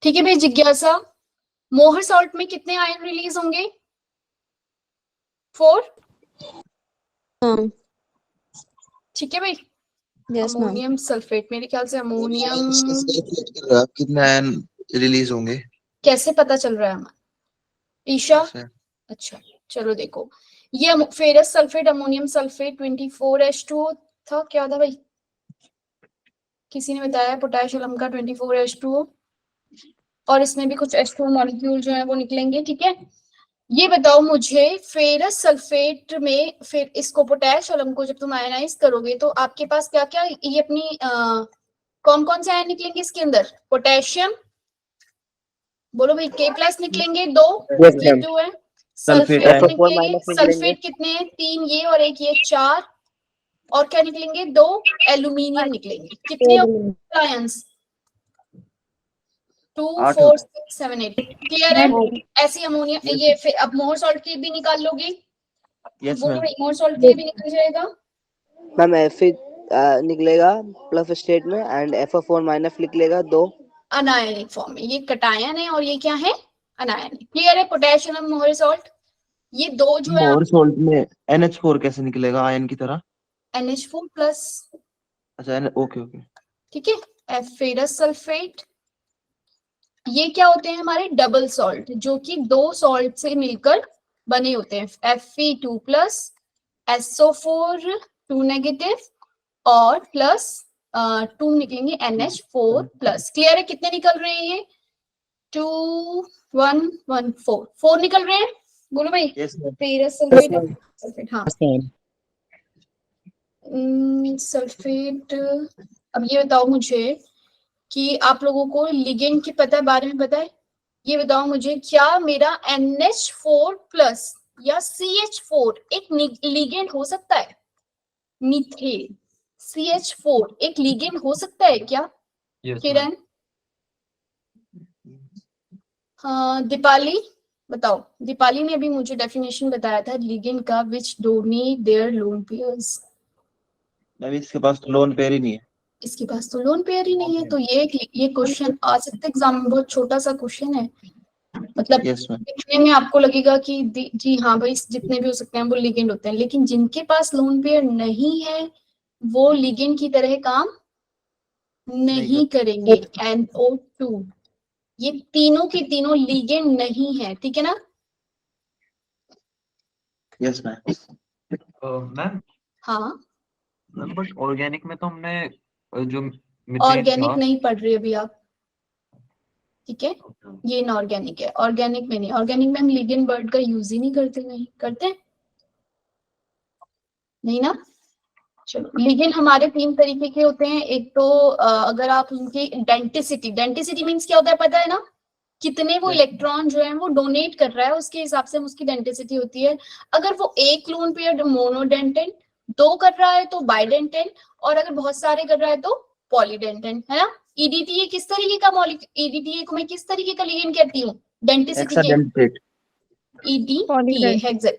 ठीक है भाई। जिज्ञासा, मोहर सॉल्ट में कितने आयन रिलीज होंगे? 4। ठीक है भाई। अमोनियम सल्फेट, मेरे ख्याल से अमोनियम, आप कितने आयन रिलीज होंगे कैसे पता चल रहा है हमारा? ईशा, अच्छा चलो देखो, ये ferrous sulphate, ammonium sulphate 24H2O था, क्या था भाई? किसी ने बताया? पोटेशियम का 24H2O, और इसमें भी कुछ H2O मॉलिक्यूल जो है वो निकलेंगे। ठीक है, ये बताओ मुझे, फेरस सल्फेट में फिर इसको पोटेश अलम को जब तुम आयनाइज करोगे तो आपके पास क्या क्या ये अपनी कौन कौन से आयन निकलेंगे इसके अंदर? पोटेशियम, बोलो भाई, K+ निकलेंगे 2, ये 2 है। सल्फेट निकलेंगे, सल्फेट कितने हैं? 3 ये और 1 ये, 4। और क्या निकलेंगे? 2 एल्यूमिनियम निकलेंगे। कितने आयंस? 2 4 6 7 8। क्लियर है? ऐसी अमोनिया, ये फिर अब मोहर सॉल्ट के भी निकाल लोगे? बोलो भाई, मोहर सॉल्ट के भी निकल जाएगा। मैम Fe निकलेगा प्लस स्टेट में, एंड FO4 माइनस निकलेगा 2 अनायनिक फॉर्म में। ये कटायन है और ये क्या है? अनायनिक। क्लियर है? पोटेशियम मोहर सॉल्ट, ये दो जो है। मोहर सॉल्ट में NH4 कैसे निकलेगा आयन की तरह? NH4+। अच्छा, ओके ओके। ठीक है। फेरस सल्फेट, ये क्या होते हैं? हमारे डबल सॉल्ट, जो कि 2 सॉल्ट से मिलकर बने होते हैं। Fe2+, SO4 2 नेगेटिव, और प्लस 2 निकलेंगे NH4+। क्लियर है? कितने निकल रहे हैं ये? 2 1 1 4 4 निकल रहे हैं। बोलो भाई। फेरस सल्फेट, हाँ सल्फेट। अब ये बताओ मुझे कि आप लोगों को लिगेंड की पता है, बारे में पता है? ये बताओ मुझे, क्या मेरा NH4+ या CH4 एक लिगेंड हो सकता है? मीथेन CH4 एक लिगेंड हो सकता है क्या? किरण, हाँ दीपाली बताओ। दीपाली ने अभी मुझे डेफिनेशन बताया था लिगेंड का, विच डोनेट देयर लोन पेयर्स। इसके पास तो लोन पेयर ही नहीं है। इसके पास तो लोन पेयर ही नहीं है, तो ये क्वेश्चन आ सकता है एग्जाम में। बहुत छोटा सा क्वेश्चन है, मतलब दिखने में आपको लगेगा कि जी हाँ भाई, जितने भी हो सकते हैं वो लिगेंड होते हैं, लेकिन जिनके पास लोन पेयर नहीं है वो लिगेंड की तरह काम नहीं करेंगे। NO2, ये तीनों के तीनों लिगेंड नहीं है। ठीक है ना? Yes ma'am. मैम, हाँ, बट ऑर्गेनिक में तो हमने जो ऑर्गेनिक नहीं पढ़ रहे अभी आप। ठीक है, ये इनऑर्गेनिक है, ऑर्गेनिक में नहीं। ऑर्गेनिक में हम लिगेंड वर्ड का यूज ही नहीं करते। नहीं करते, नहीं ना? चलो, लिगेंड हमारे 3 तरीके के होते हैं। एक तो अगर आप उनकी डेंटिसिटी, डेंटिसिटी मीन्स क्या होता है पता है ना? कितने वो इलेक्ट्रॉन जो है वो डोनेट कर रहा है, उसके हिसाब से उसकी डेंटिसिटी होती है। अगर वो एक लोन पेयर मोनोडेंटेन, 2 कर रहा है तो बाइडेंटेन, और अगर बहुत सारे कर रहा है तो पॉलीडेंटेन, है ना? EDTA किस तरीके का मॉलिक्यूल, EDTA को मैं किस तरीके का लिगेंड कहती हूँ? डेंटिसिटी के EDTA हेक्सा,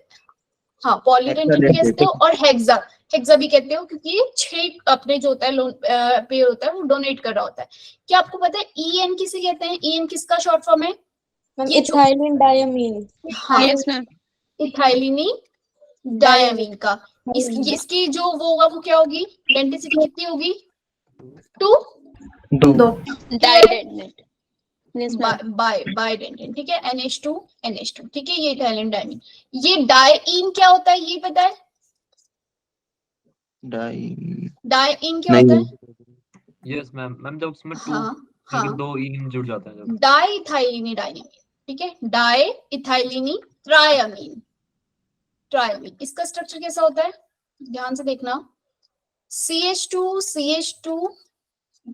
हाँ पॉलीडेंटेन भी कहते हो, और हेक्सा, हेक्सा भी कहते हो, क्योंकि ये 6 अपने जो होता है लोन पेयर होता है वो डोनेट कर रहा होता है। क्या आपको पता है EN किसे कहते हैं? EN किसका शॉर्ट फॉर्म है? ये इथाइलिन डायमीन। हाँ, इथाइलिनी डायमीन का। इसकी जो वो होगा वो क्या होगी? डेंसिटी कितनी होगी? 2 बाइडेंटेन। ठीक है, NH2 ठीक है, ये इथाइलिन डायमीन। ये डायईन क्या होता है, ये पता है? डायईन क्या होता है? Yes ma'am. मैम जब उसमें हाँ, 2 इन जुड़ जाता है जब। डाइथाइलिनी डायमीन। ठीक है, डाइथाइलिनी ट्रायमीन। इसका स्ट्रक्चर कैसा होता है? ध्यान से देखना। CH2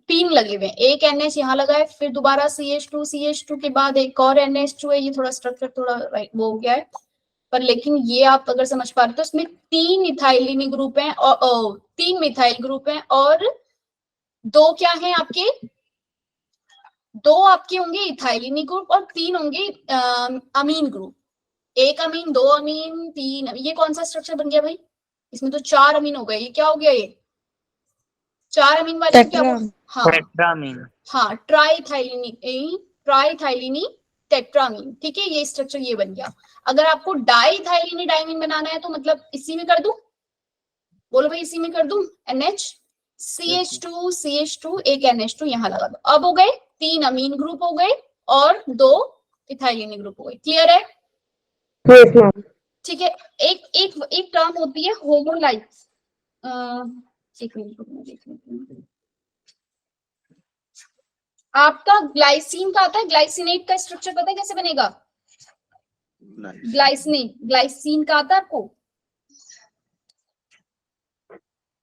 3 लगे हुए हैं, एक NH यहाँ लगा है, फिर दोबारा CH2 के बाद एक और NH2 है। ये थोड़ा स्ट्रक्चर थोड़ा वो हो गया है, पर लेकिन ये आप अगर समझ पा रहे हो तो इसमें 3 इथाइलिनी ग्रुप हैं और 3 मिथाइल ग्रुप हैं, और 2 क्या हैं आपके? 2 आपके होंगे इथाइलिनी ग्रुप और 3 होंगे अमीन ग्रुप। 1 अमीन, 2 अमीन, 3 अमीन। ये कौन सा स्ट्रक्चर बन गया भाई? इसमें तो 4 अमीन हो गए। ये क्या हो गया? ये 4 अमीन वाले क्या? हाँ, हाँ ट्राइथाइलिनी ट्राइथाइलिनी टेट्रामीन, ठीक है, ये स्ट्रक्चर ये बन गया। अगर आपको डाइथाइलिनी डाइमीन बनाना है तो मतलब इसी में कर दूं, बोलो भाई इसी में कर दूं, NH CH2 CH2 एक NH2 यहाँ लगा दो। अब हो गए 3 अमीन ग्रुप हो गए और 2 इथाइलिनी ग्रुप हो गए। क्लियर है? Yes ma'am. ठीक है। एक टर्म होती है होमोलाइट्स, एक मिनट देख लेते हैं। आपका ग्लाइसिन का आता है, ग्लाइसिनेट का स्ट्रक्चर पता है कैसे बनेगा? ग्लाइसिन का आता है आपको?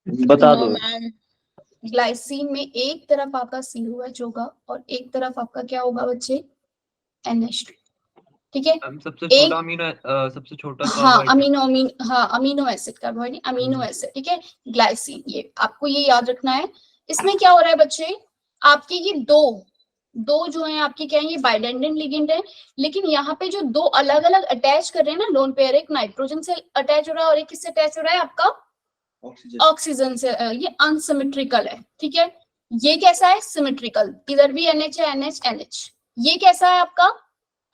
बता दो। ग्लाइसिन में एक तरफ आपका COH होगा और एक तरफ आपका क्या होगा बच्चे? NH2, ठीक है। सबसे एक- छोटा अमीनो सबसे छोटा हाँ carbohydrate. Amino acid, carbohydrate amino acid, ठीक है। ग्लाइसिन, ये आपको ये याद रखना है। इसमें क्या हो रहा है बच्चे, आपके ये दो जो है आपके क्या है, ये बाइडेंडेंट लिगेंड है, लेकिन यहाँ पे जो दो अलग अलग अटैच कर रहे हैं ना लोन पेयर, एक नाइट्रोजन से अटैच हो रहा है और एक किससे अटैच हो रहा है आपका? ऑक्सीजन से। ये अनसिमेट्रिकल है, ठीक है। ये कैसा है? सिमेट्रिकल, इधर भी NH है, NH NH। ये कैसा है आपका?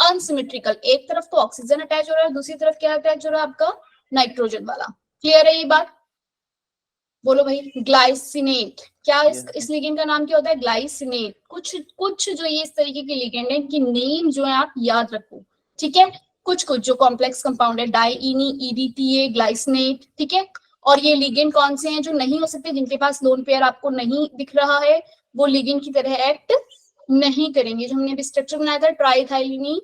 अनसिमेट्रिकल, एक तरफ तो ऑक्सीजन अटैच हो रहा है, दूसरी तरफ क्या अटैच हो रहा है आपका? नाइट्रोजन वाला। क्लियर है ये बात? बोलो भाई। ग्लाइसिनेट, क्या इस लिगेंड का नाम क्या होता है? ग्लाइसिनेट। कुछ जो ये इस तरीके के लिगेंड है, इनकी नेम जो है आप याद रखो, ठीक है। कुछ जो कॉम्प्लेक्स कंपाउंड है, डाइईनी, EDTA, ग्लाइसिनेट, ठीक है। और ये लिगेंड कौन से हैं जो नहीं हो सकते, जिनके पास लोन पेयर आपको नहीं दिख रहा है, वो लिगेंड की तरह एक्ट नहीं करेंगे। जो हमने अभी स्ट्रक्चर बनाया था ट्राइथाइलिनी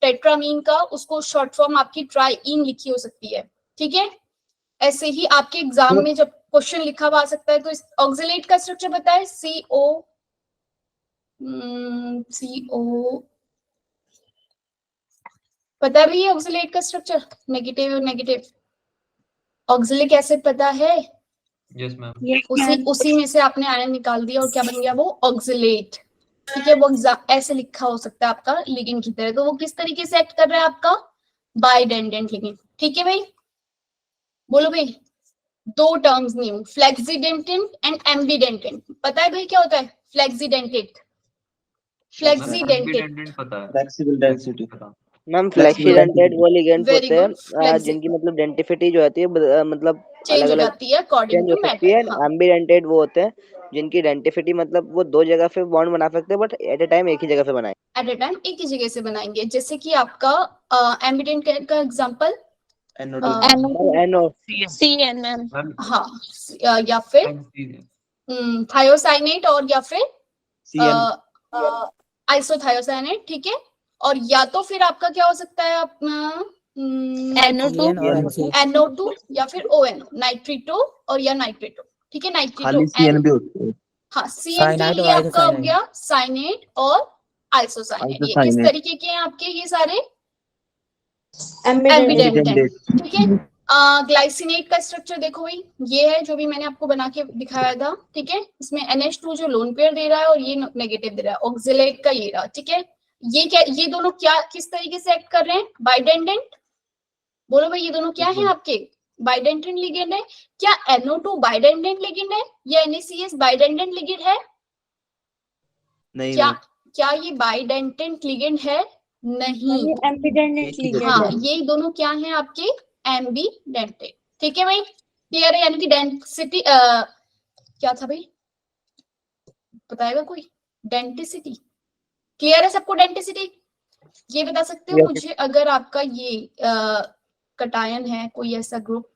टेट्रामीन का, उसको शॉर्ट फॉर्म आपकी ट्राइइन लिखी हो सकती है, ठीक है। ऐसे ही आपके एग्जाम में जब क्वेश्चन लिखा हुआ आ सकता है, तो इस ऑक्सिलेट का स्ट्रक्चर बताए, CO पता है भैया ऑक्सिलेट का स्ट्रक्चर? नेगेटिव ऑक्सिलिक एसिड पता है? Yes ma'am. उसी में से आपने आयन निकाल दिया और क्या बन गया? वो ऑक्सिलेट, ठीक है। वो ऐसे लिखा हो सकता है आपका लिगेंड की तरह। तो वो किस तरीके से एक्ट कर रहा है आपका? बाइडेंडेंट लिगेंड, ठीक है भाई। बोलो भाई। दो टर्म्स न्यू, फ्लेक्सीडेंटेंट एंड एम्बिडेंटेंट। पता है भाई क्या होता है फ्लेक्सीडेंटेट? एम्बिडेंटेंट पता है। Flexible density. मैम फ्लेक्सीडेंटेड वो लिगेंड्स Very होते हैं good. Flexi- जिनकी मतलब डेंसिटी जो होती है मतलब चेंज अलग हो अलग जाती है अकॉर्डिंग चेंज हो टू सकती है। मैटर। एम्बिडेंटेड वो होते हैं जिनकी डेंसिटी मतलब वो दो जगह पे बॉन्ड बना सकते हैं, बट एट ए टाइम एक ही जगह पे बनाए। एट ए टाइम एक ही जगह से बनाएंगे। जैसे कि आपका एम्बिडेंट का example NO CN ma'am. Ma'am हाँ, या फिर थायोसाइनेट और या फिर आइसोथायोसाइनेट, ठीक है। और या तो फिर आपका क्या हो सकता है अपना NO2 या फिर ONO, नाइट्रिटो और या नाइट्रेटो, ठीक है। खाली नाइट्रिटो CN भी होती है। हाँ, CN के लिए आपका हो गया साइनेट और आइसोसाइनेट। ये किस तरीके के हैं आपके? ये सारे एम्बिडेंट, ठीक है। ग्लाइसिनेट का स्ट्रक्चर देखो भाई, ये है जो भी मैंने आपको बना के दिखाया था, ठीक है। इसमें NH2 जो लोन पेयर दे रहा है और ये नेगेटिव दे रहा है। ऑक्सिलेट का ये रहा, ठीक है। ये दोनों क्या किस तरीके से एक्ट कर रहे हैं? बाइडेंडेंट। बोलो भाई, ये दोनों क्या है आपके? बाइडेंडेंट लिगेंड है। क्या NO2 बाइडेंडेंट लिगेंड है या NaCH बाइडेंडेंट लिगेंड है? नहीं क्या ये बाइडेंडेंट लिगेंड है? नहीं। Ambient ligand. हाँ, ये दोनों क्या हैं आपके? एम्बिडेंटेड, ठीक है भाई। क्लियर है? यानी कि डेंसिटी क्या था भाई, बताएगा कोई? डेंटिसिटी। क्लियर है सबको? डेंटिसिटी ये बता सकते हो मुझे? अगर आपका ये कटायन है, कोई ऐसा ग्रुप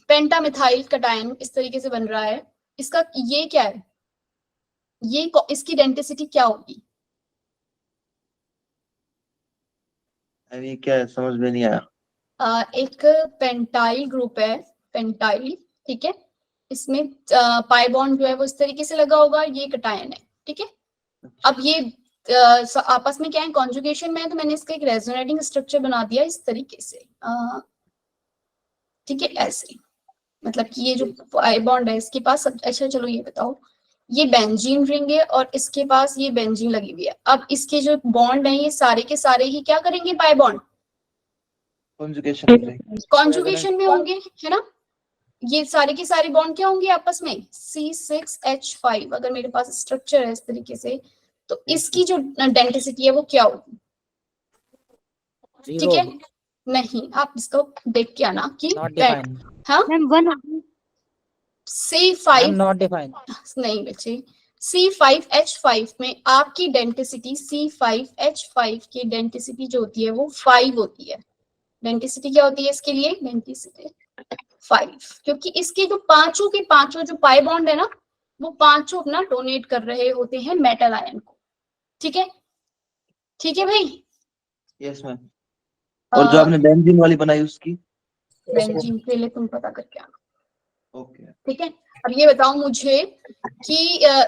पेंटामिथाइल कटायन इस तरीके से बन रहा है, इसका ये क्या है? ये इसकी डेंटिसिटी क्या होगी? अभी क्या समझ में नहीं आया। एक पेंटाइल ग्रुप है, पेंटाइल, ठीक है। इसमें पाई बॉन्ड जो है वो इस तरीके से लगा होगा, ये कटायन है, ठीक है। अब ये आपस में क्या है? कॉन्जुगेशन में है, तो मैंने इसका एक रेजोनेटिंग स्ट्रक्चर बना दिया इस तरीके से, ठीक है। ऐसे मतलब कि ये जो पाई बॉन्ड है इसके पास अच्छा चलो ये बताओ, ये बेंजीन रिंग है और इसके पास ये बेंजीन लगी हुई है। अब इसके जो बॉन्ड है ये सारे के सारे ही क्या करेंगे? पाई बॉन्ड कॉन्जुगेशन कॉन्जुगेशन में होंगे, है ना। ये सारी की सारी बॉन्ड क्या होंगी आपस में, C6H5। अगर मेरे पास स्ट्रक्चर है इस तरीके से तो इसकी जो डेंसिटी है वो क्या होगी, ठीक है। नहीं, आप इसको देख के आना कि हाँ मैम 1 C5 नॉट डिफाइंड। नहीं बच्चे, C5H5 में आपकी डेंसिटी C5H5 की डेंसिटी जो होती है वो 5 होती है। डेंसिटी क्या होती है इसके लिए, डेंसिटी 5, क्योंकि इसके जो पांचों के पांचों जो पाई बॉन्ड है ना वो पांचों अपना डोनेट कर रहे होते हैं मेटल आयन को, ठीक है। ठीक है भाई। Yes ma'am. और जो आपने बेंजीन वाली बनाई उसकी, बेंजीन के लिए तुम पता करके आना, ओके। ठीक है। अब ये बताओ मुझे कि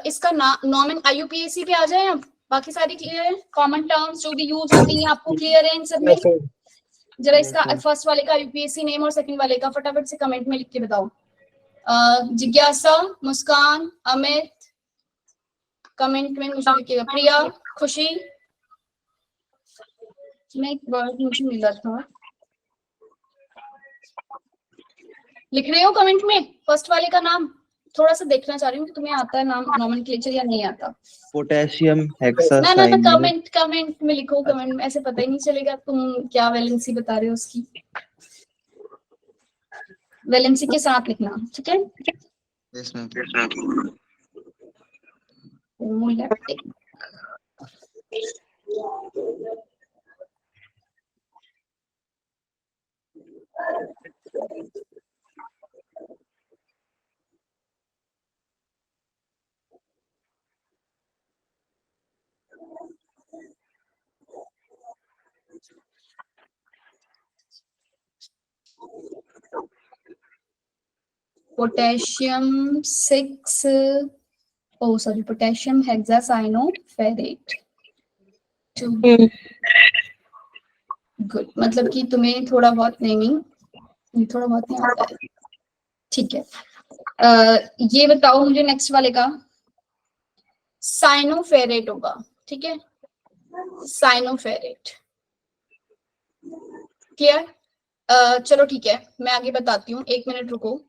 इसका नॉर्मल IUPAC पे आ जाए। अब बाकी सारी क्लियर है, कॉमन टर्म्स जो भी यूज होती हैं आपको क्लियर है इन सब में। जरा इसका फर्स्ट वाले का IUPAC नेम और सेकंड वाले का फटाफट से कमेंट में लिख के बताओ। जिज्ञासा, मुस्कान, अमित, कमेंट में मुझे लिखिएगा। प्रिया, खुशी, मैं एक वर्ड मुझे मिला था, लिख रहे हो कमेंट में फर्स्ट वाले का नाम। थोड़ा सा देखना चाह रही हूँ कि तुम्हें आता है नाम नोमेनक्लेचर या नहीं आता। पोटेशियम ना हेक्सासाइनाइड। कमेंट में लिखो। कमेंट में ऐसे पता ही नहीं चलेगा तुम क्या वैलेंसी बता रहे हो उसकी। वैलेंसी के साथ लिखना, ठीक है। Yes ma'am. Potassium 6 potassium hexacyanoferrate 2। Good, मतलब कि तुम्हें थोड़ा बहुत नहीं थोड़ा बहुत नहीं आता है, ठीक है। ये बताओ मुझे नेक्स्ट वाले का, साइनोफेरेट होगा, ठीक है। साइनोफेरेट क्लियर। चलो ठीक है, मैं आगे बताती हूँ, 1 मिनट रुको।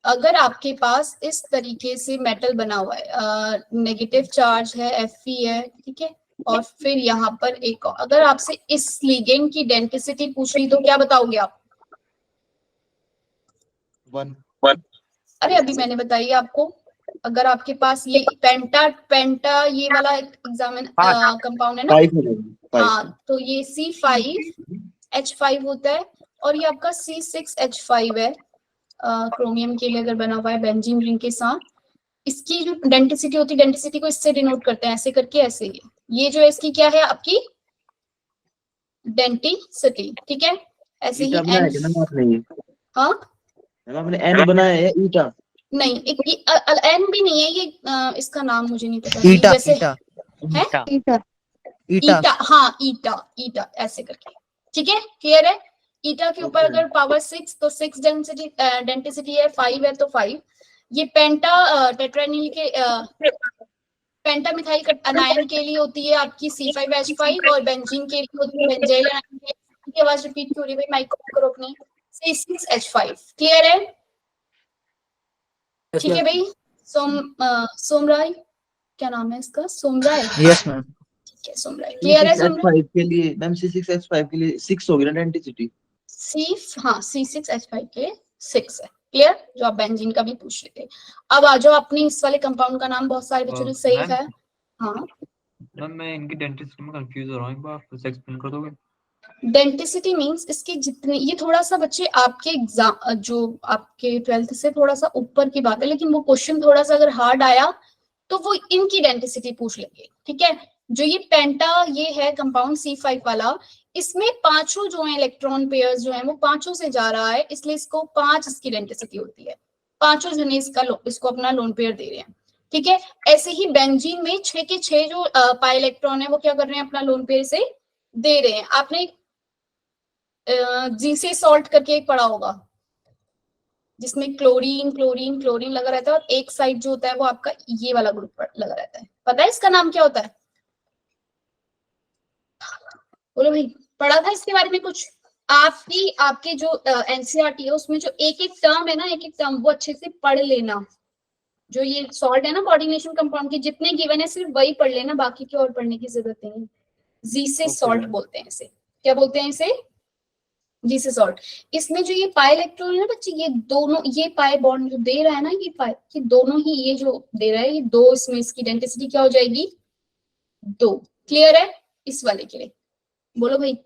अगर आपके पास इस तरीके से मेटल बना हुआ है, नेगेटिव चार्ज है, Fe है, ठीक है, और फिर यहाँ पर एक, अगर आपसे इस लिगेंड की डेंसिटी पूछ ली तो क्या बताओगे आप? 1। अरे अभी मैंने बताई आपको, अगर आपके पास ये पेंटा ये वाला एग्जामिन कंपाउंड है ना, 5। हाँ, तो ये C5H5 होता है और ये आपका C6H5 है। क्रोमियम के लिए अगर बना हुआ है बेंजीन रिंग के साथ, इसकी जो डेंसिटी होती है, डेंसिटी को इससे डिनोट करते हैं, ऐसे करके, ऐसे ये जो है इसकी क्या है आपकी डेंसिटी, ठीक है। ऐसे ही आपने हाँ आपने एन बनाया है ईटा, नहीं, एक एन भी नहीं है ये, इसका नाम मुझे नहीं पता। ईटा, जैसे ईटा, है ईटा, ईटा, हाँ ईटा ऐसे करके, ठीक है, क्लियर है। ईटा के ऊपर अगर पावर 6 तो 6 डेंसिटी है, 5 है तो 5। ये पेंटा टेट्रानिल के पेंटा मिथाइल अनायन के लिए होती है आपकी C5H5 और बेंजीन के लिए होती है बेंजाइल अनायन की आवाज रिपीट क्यों रही भाई, माइक को करो अपने। C6H5 क्लियर है, ठीक है भाई। सोमराय, क्या नाम है इसका, सोमराय। Yes ma'am. ठीक है सोमराय, क्लियर है सोमराय। C6H5 के लिए मैम, C6H5 के लिए 6 होगी ना डेंसिटी। C6H5 के 6 है, क्लियर, जो आप बेंजीन का भी पूछ रहे थे। अब आ जाओ अपनी इस वाले कंपाउंड का नाम, बहुत सारे बच्चों ने सही है। हाँ मैम, मैं इनकी डेंसिटी में कंफ्यूज हो रहा हूँ, एक बार फिर से एक्सप्लेन कर दोगे? डेंसिटी मींस इसके जितने, ये थोड़ा सा बच्चे आपके एग्जाम जो आपके 12th से थोड़ा सा ऊपर की बात है, लेकिन वो क्वेश्चन थोड़ा सा अगर हार्ड आया तो वो इनकी डेंसिटी पूछ लेंगे, ठीक है। जो ये पेंटा ये है कंपाउंड C5 वाला, इसमें पांचों जो है इलेक्ट्रॉन पेयर्स जो है वो पांचों से जा रहा है, इसलिए इसको 5 इसकी डेंसिटी होती है। पांचों जने इसको अपना लोन पेयर दे रहे हैं, ठीक है। ऐसे ही बेंजीन में 6 के 6 जो पाई इलेक्ट्रॉन है वो क्या कर रहे हैं, अपना लोन पेयर से दे रहे हैं। आपने जीसे सॉल्ट करके एक पढ़ा होगा जिसमें क्लोरीन क्लोरीन क्लोरीन लगा रहता है और एक साइड जो होता है वो आपका ये वाला ग्रुप लगा रहता है, पता है इसका नाम क्या होता है? बोलो भाई, पढ़ा था इसके बारे में कुछ? आपके जो एनसीईआरटी है उसमें जो एक एक टर्म है ना, एक एक टर्म वो अच्छे से पढ़ लेना। जो ये सॉल्ट है ना कोऑर्डिनेशन कंपाउंड के जितने गिवन है सिर्फ वही पढ़ लेना, बाकी की और पढ़ने की जरूरत नहीं है। जी से सॉल्ट बोलते हैं इसे। क्या बोलते हैं इसे? जी से सॉल्ट। इसमें जो ये पाई इलेक्ट्रॉन है ना बच्चे, ये दोनों, ये पाई बॉन्ड जो दे रहा है ना, ये पाई, ये दोनों ही, ये जो दे रहा है ये दो, इसमें इसकी डेंसिटी क्या हो जाएगी? 2। क्लियर है इस वाले के लिए? बोलो भाई।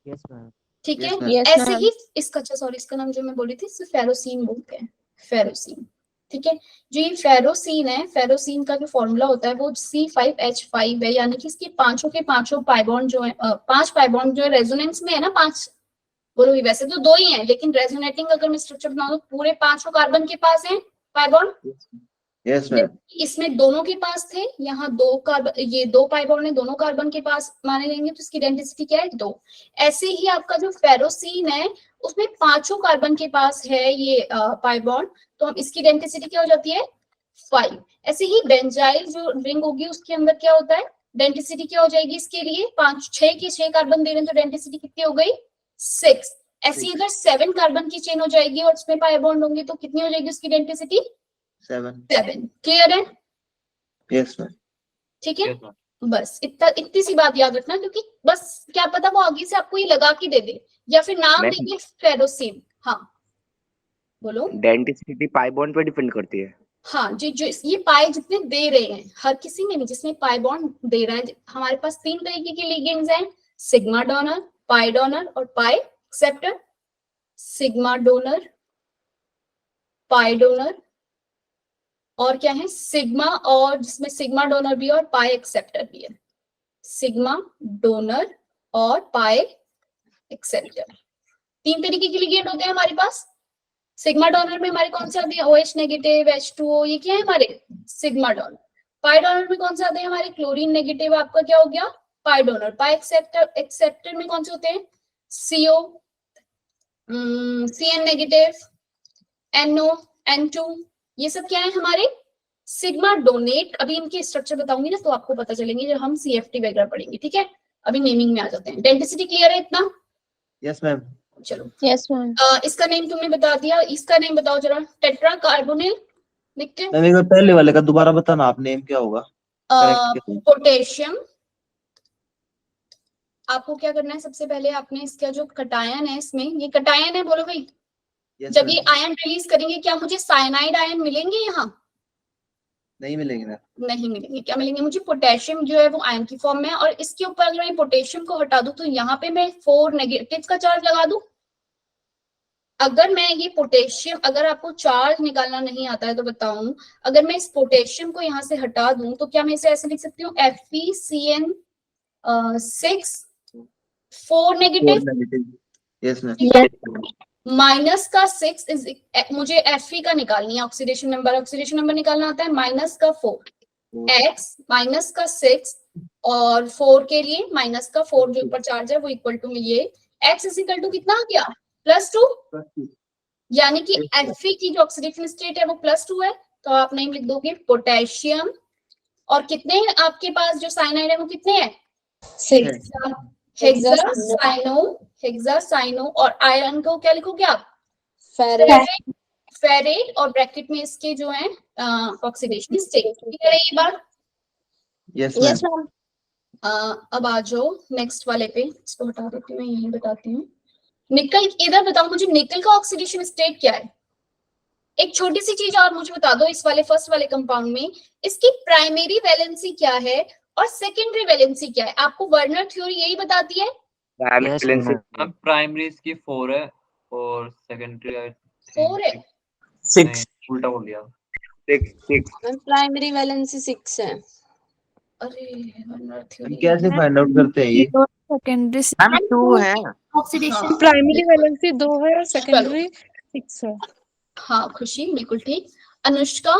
Yes ma'am. ठीक है। Yes, ma'am. Yes, ऐसे ma'am. ही इसका, अच्छा सॉरी, इसका नाम जो मैं बोली थी इसे फेरोसीन बोलते हैं, फेरोसीन। ठीक है। जो ये फेरोसीन है, फेरोसीन का जो फॉर्मूला होता है वो C5H5 है, यानी कि इसके पांचों के पांचों पाई बॉन्ड जो है, 5 पाई बॉन्ड जो है रेजोनेंस में है ना, 5। बोलो भी, वैसे तो 2 ही हैं, लेकिन रेजोनेटिंग अगर मैं स्ट्रक्चर बनाऊं तो पूरे 5 कार्बन के पास है पाई बॉन्ड। Yes, ma'am. इसमें दोनों के पास थे, यहाँ 2 कार्बन, ये 2 पाई बॉन्ड है, दोनों कार्बन के पास माने जाएंगे, तो इसकी डेंसिटी क्या है? 2। ऐसे ही आपका जो फेरोसीन है उसमें 5 कार्बन के पास है ये पाई बॉन्ड, तो हम इसकी डेंसिटी क्या हो जाती है? 5। ऐसे ही बेंजाइल जो रिंग होगी उसके अंदर क्या होता है? डेंसिटी क्या हो जाएगी इसके लिए? 6 के 6 कार्बन दे रहे हैं तो डेंसिटी कितनी हो गई? 6। ऐसे ही अगर 7 कार्बन की चेन हो जाएगी और उसमें पाई बॉन्ड होंगे तो कितनी हो जाएगी उसकी डेंसिटी? 7. 7। क्लियर है? Yes, ma'am. ठीक है। Yes, ma'am. बस इतनी सी बात याद रखना, क्योंकि बस क्या पता वो आगे से आपको ये लगा के दे दे या फिर नाम दे दे फेरोसीन। हाँ बोलो। डेंसिटी पाई बॉन्ड पे डिपेंड करती है। हाँ जो ये पाई जितने दे रहे हैं, हर किसी में नहीं, जिसमें पाई बॉन्ड दे रहा है। हमारे पास 3 तरीके के लिगेंड्स हैं, सिग्मा डोनर, पाई डोनर और पाई acceptor. Sigma donor, pi donor और क्या है? सिग्मा, और जिसमें सिग्मा डोनर भी और पाई एक्सेप्टर भी है। सिग्मा डोनर और पाई एक्सेप्टर 3 तरीके के लिगेंड होते हैं हमारे पास। सिग्मा डोनर में हमारे कौन से आते हैं? OH नेगेटिव, H2O, ये क्या है हमारे? Sigma donor. पाई डोनर में कौन से आते हैं हमारे? क्लोरीन नेगेटिव, आपका क्या हो गया? Pi donor. पाई एक्सेप्टर में कौन से होते हैं? CO, CN negative, NO, N2, ये सब क्या है हमारे? Sigma donate. अभी इनके स्ट्रक्चर बताऊंगी ना तो आपको पता चलेंगे जब हम CFT वगैरह पढ़ेंगे। ठीक है, अभी नेमिंग में आ जाते हैं। डेंसिटी क्लियर है इतना? Yes, ma'am. चलो। Yes, ma'am. इसका नेम तुमने बता दिया, इसका नेम बताओ जरा। टेट्रा कार्बोनिल लिखते हैं। मैम एक बार पहले वाले का दोबारा बताना, आप नेम क्या होगा? Correct क्या होगा? पोटेशियम। आपको क्या करना है? सबसे पहले आपने इसका जो कटायन है, इसमें ये कटायन है, बोलो भाई। Yes, जब ma'am. ये आयन रिलीज करेंगे क्या मुझे साइनाइड आयन मिलेंगे? यहाँ नहीं मिलेंगे मैम। नहीं मिलेंगे। क्या मिलेंगे मुझे? पोटेशियम जो है वो आयन की फॉर्म में है, और इसके ऊपर अगर मैं पोटेशियम को हटा दूं तो यहाँ पे मैं 4 नेगेटिव का चार्ज लगा दूं। अगर मैं ये पोटेशियम, अगर आपको चार्ज निकालना नहीं आता है तो बताऊं, अगर मैं इस पोटेशियम को यहाँ से हटा दूं तो क्या मैं इसे ऐसे लिख सकती हूँ? FeCN6 4 negative Yes, ma'am. Minus का 6 इज, मुझे Fe का निकालनी है, ऑक्सीडेशन नंबर निकालना आता है। माइनस का 4 x माइनस का 6 और 4 के लिए माइनस का 4 जो ऊपर चार्ज है वो इक्वल टू में ये x इज इक्वल टू कितना आ गया? +2। यानी कि Fe की जो ऑक्सीडेशन स्टेट है वो +2 है, तो आप नेम लिख दोगे पोटेशियम। और कितने आपके पास जो साइनाइड है वो कितने हैं? 6. हेक्सासाइनो। और आयरन को क्या लिखोगे आप? फेरेट। और ब्रैकेट में इसके जो है ऑक्सीडेशन स्टेट। क्लियर है ये बात? Yes, ma'am. Yes, ma'am. अब आ जाओ नेक्स्ट वाले पे, इसको हटा देती हूँ, मैं यही बताती हूँ। निकल, इधर बताओ मुझे, निकल का ऑक्सीडेशन स्टेट क्या है? एक छोटी सी चीज और मुझे बता दो, इस वाले फर्स्ट वाले कंपाउंड में इसकी प्राइमरी वैलेंसी क्या है और सेकेंडरी वैलेंसी क्या है? आपको वर्नर थ्योरी यही बताती है। प्राइमरी इसकी 4 है और सेकेंडरी 4 है। 6 उल्टा बोल दिया। 6 प्राइमरी वैलेंसी 6 है। अरे वर्नर हम थ्योरी कैसे फाइंड आउट करते हैं ये? सेकेंडरी मैम 2 है। ऑक्सीडेशन। प्राइमरी वैलेंसी 2 है और सेकेंडरी 6 है। हाँ खुशी, बिल्कुल ठीक। अनुष्का,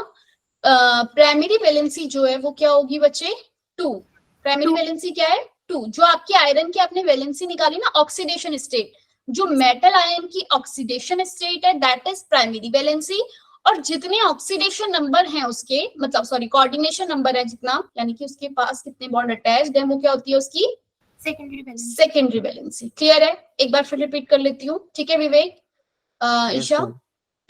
प्राइमरी वैलेंसी जो है वो क्या होगी बच्चे? 2। प्राइमरी वैलेंसी क्या है? 2। जो आपकी आयरन की आपने वैलेंसी निकाली ना, ऑक्सीडेशन स्टेट, जो मेटल आयन की ऑक्सीडेशन स्टेट है दैट इज प्राइमरी वैलेंसी। और जितने ऑक्सीडेशन नंबर हैं उसके, मतलब सॉरी कोऑर्डिनेशन नंबर है जितना, यानी कि उसके पास कितने बॉन्ड अटैच्ड हैं, वो क्या होती है उसकी सेकेंडरी वैलेंसी। क्लियर है? एक बार फिर रिपीट कर लेती हूँ, ठीक है विवेक, ईशा। ma'am.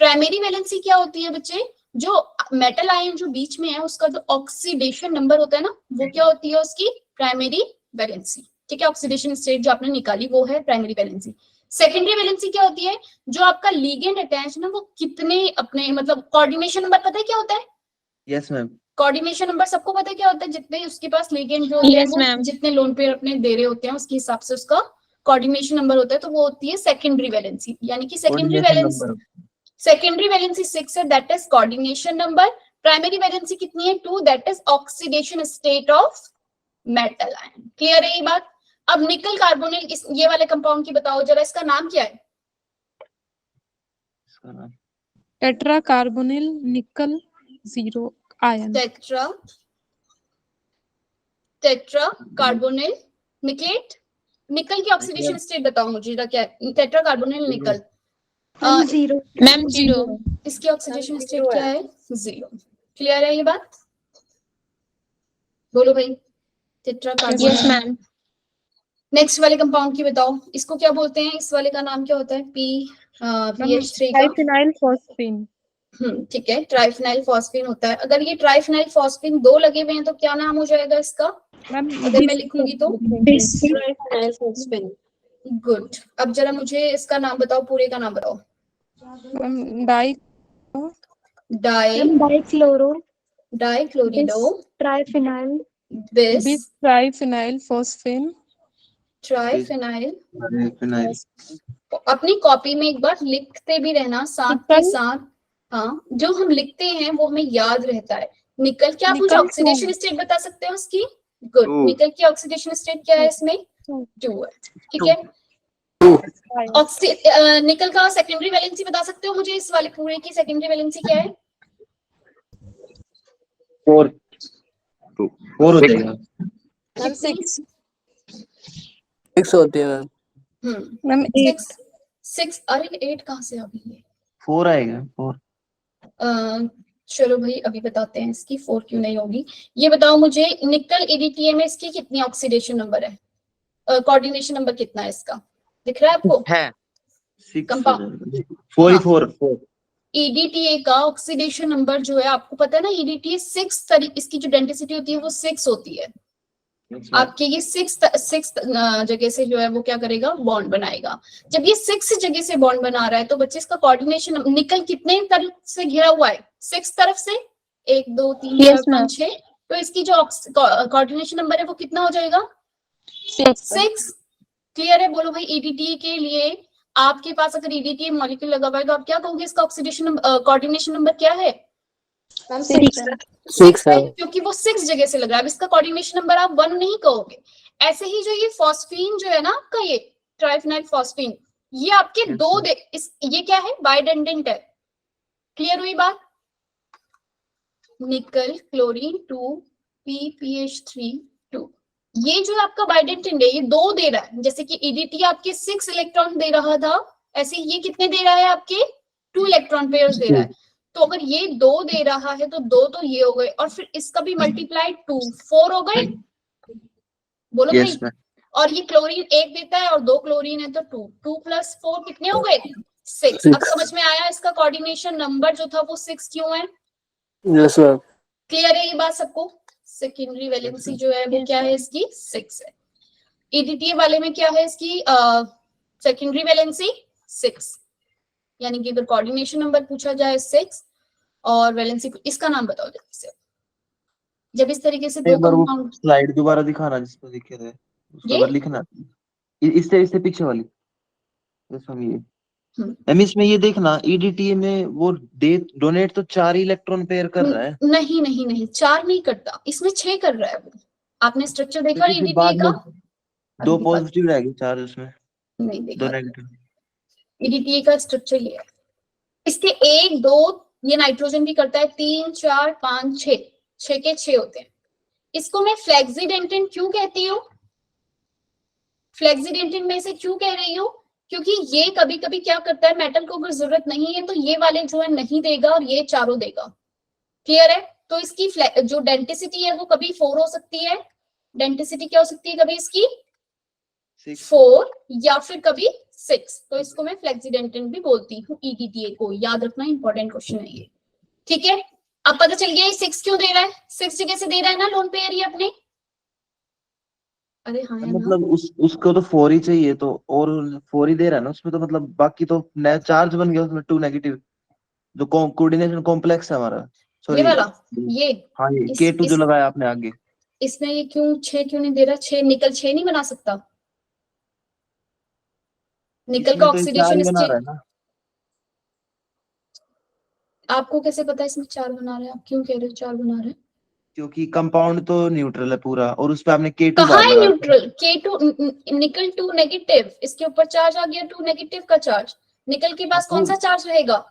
प्राइमरी वैलेंसी क्या होती है बच्चे? जो मेटल आयन जो बीच में है उसका जो ऑक्सीडेशन नंबर होता है ना, वो क्या होती है उसकी प्राइमरी वैलेंसी। ठीक है, ऑक्सीडेशन स्टेट जो आपने निकाली वो है प्राइमरी वैलेंसी। सेकेंडरी वैलेंसी क्या होती है? जो आपका लिगेंड अटैच ना वो कितने अपने मतलब कोऑर्डिनेशन नंबर पता है क्या होता है? Yes, ma'am. कोऑर्डिनेशन नंबर सबको पता है क्या होता है? जितने उसके पास लिगेंड जो होते हैं Yes, वो ma'am. जितने लोन पेयर अपने दे रहे होते हैं उसके हिसाब से उसका कोऑर्डिनेशन नंबर होता है, तो वो होती है सेकेंडरी वैलेंसी। यानी कि secondary Coordination valency number. Secondary valency 6 है, that is coordination number. Primary valency कितनी है? 2, that is oxidation state of metal ion. Clear है ये बात? अब निकल कार्बोनिल इस ये वाले कंपाउंड की बताओ जरा, इसका नाम क्या है? इसका नाम टेट्रा कार्बोनिल निकल 0 आयन। Tetra carbonyl निकलेट। निकल की ऑक्सीडेशन स्टेट बताओ मुझे जरा, क्या है टेट्रा कार्बोनिल निकल? Zero ma'am, 0। इसकी ऑक्सीडेशन स्टेट क्या है? 0। क्लियर है ये बात? बोलो भाई, tetra yes carbonyl. Ma'am. Next वाले कंपाउंड की बताओ, इसको क्या बोलते हैं? इस वाले का नाम क्या होता है? PH3 का ट्राइफिनाइल फॉस्फीन। ठीक है, ट्राइफिनाइल फॉस्फीन होता है। अगर ये ट्राइफिनाइल फॉस्फीन 2 लगे हुए हैं तो क्या नाम हो जाएगा इसका? मैम अगर मैं लिखूंगी तो गुड। अब जरा मुझे इसका नाम बताओ, पूरे का नाम बताओ। डाई डाइक्लोरिडो ट्राइफिनाइल बिस ट्राइफिनाइल फॉस्फेन। ट्राइफिनाइल। Phenyl. अपनी कॉपी में एक बार लिखते भी रहना साथ के निकल। साथ। हाँ, जो हम लिखते हैं वो हमें याद रहता है। निकल क्या मुझे निकल ऑक्सीडेशन 2। स्टेट बता सकते हैं उसकी? गुड। 2. निकल की ऑक्सीडेशन स्टेट क्या है इसमें? 2 है। ठीक है, निकल का सेकेंडरी वैलेंसी बता सकते हो मुझे? इस वाले पूरे की सेकेंडरी वैलेंसी क्या है? 4 2. हो जाएगा। मैम 6 6 होती है मैम। मैम 8 6। अरे 8 कहाँ से आ गई है? 4 आएगा 4। चलो भाई अभी बताते हैं इसकी 4 क्यों नहीं होगी। ये बताओ मुझे, निकल EDTA में इसकी कितनी ऑक्सीडेशन नंबर है? कोऑर्डिनेशन नंबर कितना है इसका? दिख रहा है आपको? है 6 कंपाउंड 4 EDTA का ऑक्सीडेशन नंबर जो है आपको पता है ना, EDTA 6 तरीके, इसकी जो डेंसिटी होती है वो 6 होती है। आपके ये 6 जगह से जो है वो क्या करेगा? बॉन्ड बनाएगा। जब ये 6 जगह से बॉन्ड बना रहा है तो बच्चे इसका कोऑर्डिनेशन निकल कितने तरफ से घिरा हुआ है? 6 तरफ से, 1 2 3 4 5 6। तो इसकी जो कोऑर्डिनेशन नंबर है वो कितना हो जाएगा? 6। क्लियर है? बोलो भाई, EDTA के लिए आपके पास अगर EDTA मॉलिक्यूल लगा हुआ है तो आप क्या कहोगे? इसका ऑक्सीडेशन कोऑर्डिनेशन नंबर क्या है? 6 है, क्योंकि वो 6 जगह से लग रहा है। अब इसका कोऑर्डिनेशन नंबर आप 1 नहीं कहोगे। ऐसे ही जो ये फॉस्फीन जो है ना आपका, ये ट्राइफिनाइल फॉस्फीन, ये आपके ये क्या है? बाइडेंडेंट है। क्लियर हुई बात? निकल क्लोरीन 2 PPH3 2, ये जो आपका बाइडेंटेंट है ये 2 दे रहा है। जैसे कि EDTA आपके 6 इलेक्ट्रॉन दे रहा था, ऐसे ये कितने दे रहा है? आपके 2 इलेक्ट्रॉन पेयर्स दे रहा है। तो अगर ये 2 दे रहा है तो 2 तो ये हो गए, और फिर इसका भी मल्टीप्लाई 2 4 हो गए। बोलो Yes, भाई। और ये क्लोरीन 1 देता है और 2 क्लोरीन है तो 2 2 + 4 कितने हो गए? 6। अब समझ में आया इसका कोऑर्डिनेशन नंबर जो था वो 6 क्यों है? Yes ma'am. क्लियर है ये बात सबको? सेकेंडरी वैलेंसी जो है वो क्या है इसकी? 6 है। EDTA वाले में क्या है इसकी सेकेंडरी वैलेंसी? 6। यानी कि अगर कोऑर्डिनेशन नंबर पूछा जाए 6 और वैलेंसी, इसका नाम बताओ जल्दी से। जब इस तरीके से दो एक बार वो कंपाउंड, स्लाइड दोबारा दिखाना जिस पर लिखे थे, उसको ये? अगर लिखना इससे पीछे वाली हम ये हम्म। इसमें ये देखना EDTA में वो डोनेट तो 4 इलेक्ट्रॉन पेयर कर रहा है। नहीं नहीं नहीं, 4 नहीं करता, इसमें 6 कर रहा है वो। आपने स्ट्रक्चर देखा क्योंकि फिर EDTA बाद का? में 2 पॉजिटिव रहेगी, 4 उसमें नहीं 2 देखा। नेगेटिव। EDTA का स्ट्रक्चर ये है। इसके 1 2 ये नाइट्रोजन भी करता है, 3 4 5 6, 6 के 6 होते हैं। इसको मैं फ्लेक्सीडेंटेन क्यों कहती हूँ? फ्लेक्सीडेंटेन में से क्यों कह रही हूँ? क्योंकि ये कभी कभी क्या करता है, मेटल को अगर जरूरत नहीं है तो ये वाले जो है नहीं देगा और ये चारों देगा। क्लियर है? तो इसकी जो डेंसिटी है वो कभी 4 हो सकती है। डेंसिटी क्या हो सकती है कभी इसकी? 4 या फिर कभी 6। तो इसको मैं फ्लेक्सिडेंटेन भी बोलती हूँ, EDTA को। याद रखना, इंपॉर्टेंट क्वेश्चन है ये। ठीक है, अब पता चल गया ये 6 क्यों दे रहा है। 6 जगह से दे रहा है ना लोन पेयर ये अपने। अरे हाँ है ना, मतलब उसको तो 4 ही चाहिए, तो और 4 ही दे रहा है ना उसमें, तो मतलब बाकी तो नया चार्ज बन गया उसमें 2 नेगेटिव, जो कोऑर्डिनेशन कॉम्प्लेक्स है हमारा। ये सॉरी, वाला, ये हाँ ये इस, K2 जो लगाया आपने आगे। इसमें ये क्यों 6 क्यों नहीं दे रहा। 6 निकल 6 नहीं बना सकता। निकल का इसमें तो ये 4 ऑक्सीडेशन ही बना रहा स्टेट, है ना। आपको कैसे पता इसमें 4 बना रहे हैं। आप क्यों कह रहे हो 4 बना रहे हैं। क्योंकि कंपाउंड तो न्यूट्रल है पूरा, और उस पे आपने K2 कहाँ बार है लगा न्यूट्रल। K2 निकल 2 नेगेटिव, इसके ऊपर चार्ज आ गया 2 नेगेटिव का चार्ज। निकल के पास कौन सा चार्ज रहेगा।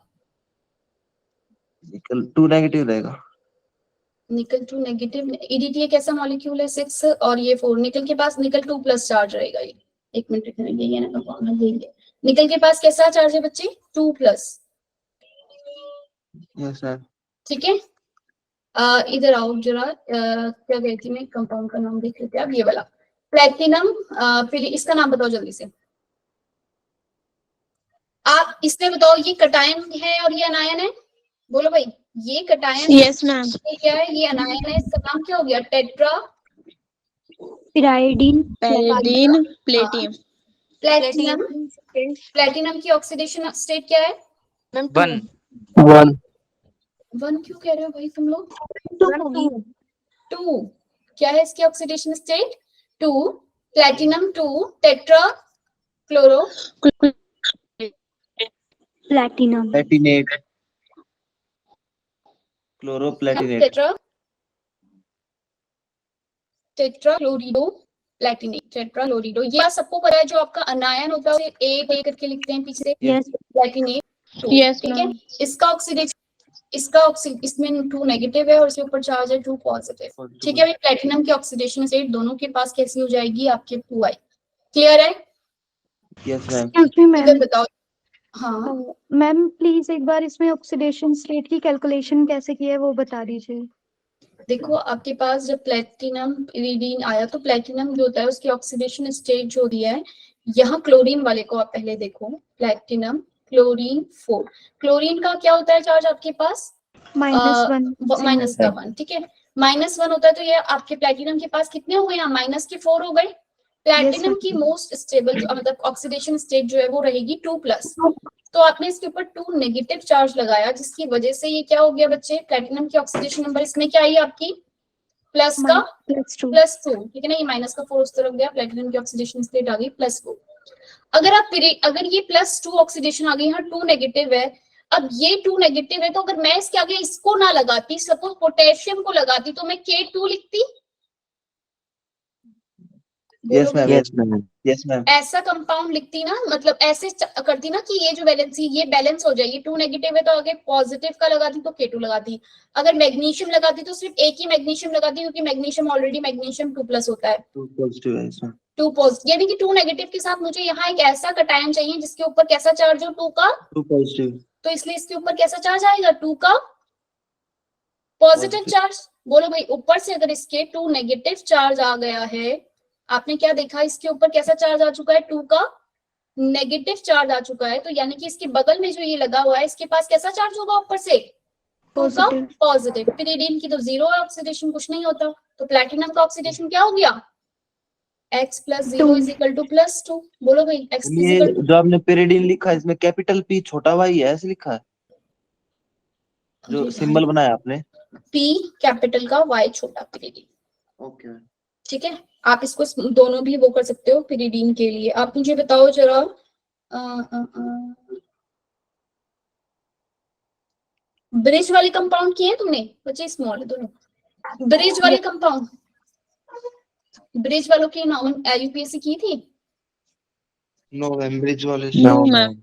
निकल 2 नेगेटिव रहेगा। निकल 2 नेगेटिव। EDTA कैसा मॉलिक्यूल है 6 और ये 4। निकल के पास निकल 2 प्लस चार्ज रहेगा ये। एक मिनट रखेंगे, ये ना कंपाउंड है। निकल के पास कैसा चार्ज है बच्चे, 2 प्लस। Yes ma'am. ठीक है, इधर आओ जरा। क्या गई थी मैं, कंपाउंड का नाम देख लेते हैं अब। ये वाला प्लेटिनम। फिर इसका नाम बताओ जल्दी से। आप इसमें बताओ, ये कटायन है और ये अनायन है। बोलो भाई, ये कटायन यस मैम। ये क्या है, ये अनायन है। इसका नाम क्या हो गया, टेट्रा पिराइडीन, पैरिडीन, प्लेटिनम। प्लेटिनम, प्लेटिनम की ऑक्सीडेशन स्टेट क्या है। 1 1 क्यों कह रहे हो भाई तुम लोग। 2 क्या है इसकी oxidation state, 2। Platinum 2, tetra chloro platinum, platinate, chloroplatinate. Tetrachlorido platinate. Tetrachlorido, ये सबको पता है। जो आपका अनायन होता है उसे A करके लिखते हैं पीछे से। Yes Palatinate 2। यस ठीक है, मैम। इसका इसमें 2 नेगेटिव है और इसके ऊपर चार्ज है 2 पॉजिटिव। ठीक है भाई, प्लेटिनम की ऑक्सीडेशन स्टेट दोनों के पास कैसी हो जाएगी आपके 2i। क्लियर है। Yes ma'am. एक्सक्यूज मी इधर मैम, बताओ। हाँ मैम प्लीज एक बार इसमें ऑक्सीडेशन स्टेट की कैलकुलेशन कैसे की है वो बता दीजिए। देखो, आपके पास जब प्लेटिनम इरिडीन आया तो प्लेटिनम जो होता है उसकी ऑक्सीडेशन स्टेट जो दिया है, यहाँ क्लोरीन वाले को आप पहले देखो। Platinum chlorine 4। क्लोरीन का क्या होता है चार्ज आपके पास, -1 का 1। ठीक है, -1 होता है। तो ये आपके प्लेटिनम के पास कितने हुए यहाँ, -4 हो गए। प्लेटिनम की मोस्ट स्टेबल मतलब ऑक्सीडेशन स्टेट जो है वो रहेगी 2 प्लस। तो आपने इसके ऊपर 2 नेगेटिव चार्ज लगाया, जिसकी वजह से ये क्या हो गया बच्चे, प्लेटिनम की ऑक्सीडेशन नंबर इसमें क्या आई आपकी, प्लस का +2। ठीक है ना, ये -4 उस तरफ गया, प्लेटिनम की ऑक्सीडेशन स्टेट आ गई +4। अगर ये +2 ऑक्सीडेशन आ गई, यहाँ 2 नेगेटिव है। अब ये 2 नेगेटिव है, तो अगर मैं इसके आगे इसको ना लगाती, सपोज पोटेशियम को लगाती, तो मैं K2 लिखती। Yes ma'am. Yes ma'am. Yes ma'am. ऐसा कंपाउंड लिखती ना, मतलब ऐसे करती ना कि ये जो वैलेंसी ये बैलेंस हो जाएगी। 2 नेगेटिव है तो आगे पॉजिटिव का लगाती तो K2 लगाती। अगर मैग्नीशियम लगाती तो सिर्फ एक ही मैग्नीशियम लगाती, क्योंकि मैग्नीशियम ऑलरेडी मैग्नीशियम 2 प्लस होता है। 2 पॉजिटिव है इसमें। 2 पॉजिटिव, यानी कि 2 नेगेटिव के साथ मुझे यहाँ एक ऐसा कटायन चाहिए जिसके ऊपर कैसा चार्ज हो, 2 का। 2 पॉजिटिव। तो इसलिए इसके ऊपर कैसा चार्ज आएगा, 2 का पॉजिटिव चार्ज। बोलो भाई, ऊपर से अगर इसके 2 नेगेटिव चार्ज आ गया है, आपने क्या देखा, इसके ऊपर कैसा चार्ज आ चुका है, 2 का नेगेटिव चार्ज आ चुका है। तो यानी कि इसके बगल में जो ये लगा हुआ है, इसके पास कैसा चार्ज होगा ऊपर से, 2 का पॉजिटिव। पिरिडीन की तो 0 है ऑक्सीडेशन, कुछ नहीं होता। तो प्लैटिनम का ऑक्सीडेशन क्या हो गया, x + 0 = +2। बोलो भाई, x ये जो आपने पेरिडीन लिखा है इसमें कैपिटल P छोटा y है, ऐसे लिखा है जो सिंबल बनाया आपने। P कैपिटल का, y छोटा, पिरिडीन। ओके। ठीक है, आप इसको दोनों भी वो कर सकते हो पिरिडीन के लिए। आप मुझे बताओ जरा, ब्रिज वाले कंपाउंड किए तुमने बच्चे, स्मॉल है दोनों। ब्रिज वाले कंपाउंड, ब्रिज वालों की नॉर्मल यूपीएससी की थी। नो मैम, ब्रिज वाले नो मैम।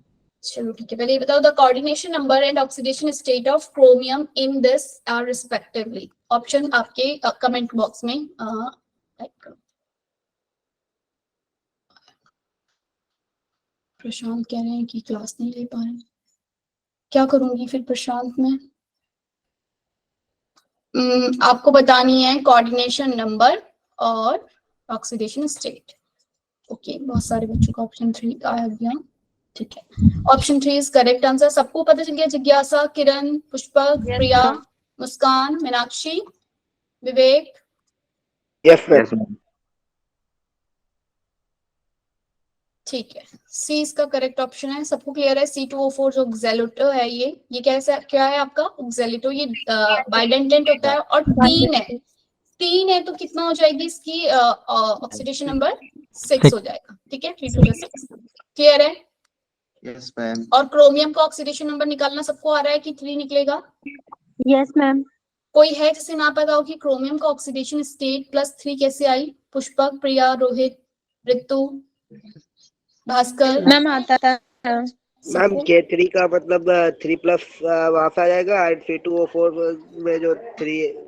चलो ठीक है, पहले ये बताओ, the coordination number and oxidation state of chromium in this are respectively. Option आपके कमेंट बॉक्स में टाइप करो। प्रशांत कह रहे हैं कि क्लास नहीं ले पा रहे, क्या करूंगी फिर प्रशांत में। आपको बतानी है कोऑर्डिनेशन नंबर और ऑक्सीडेशन स्टेट। ओके, बहुत सारे बच्चों का ऑप्शन 3 आ गया। ठीक है, ऑप्शन 3 इज करेक्ट आंसर। सबको पता चल गया? जिज्ञासा, Kiran, Pushpak, Yes, Priya, ma'am. Muskan, Meenakshi, Vivek. Yes ma'am. Yes ma'am. ठीक है, सी इसका करेक्ट ऑप्शन है। सबको क्लियर है? C2O4 जो ऑक्सैलिटो है, ये कैसा क्या है आपका ऑक्सैलिटो? ये बाइडेंटेंट होता है और 3 है। 3 है तो कितना हो जाएगी इसकी ऑक्सीडेशन नंबर? 6 हो जाएगा। ठीक है, 3 to 6 क्लियर है? Yes ma'am. और क्रोमियम का ऑक्सीडेशन नंबर निकालना सबको आ रहा है कि 3 निकलेगा? Yes, ma'am. कोई है जिसे ना पता हो कि क्रोमियम का ऑक्सीडेशन स्टेट +3 कैसे आई? पुष्पक, प्रिया, रोहित, ऋतु, भास्कर। मैम आता था। मैम K3 का मतलब 3+ वहां पे आ जाएगा एंड C2O4 में जो 3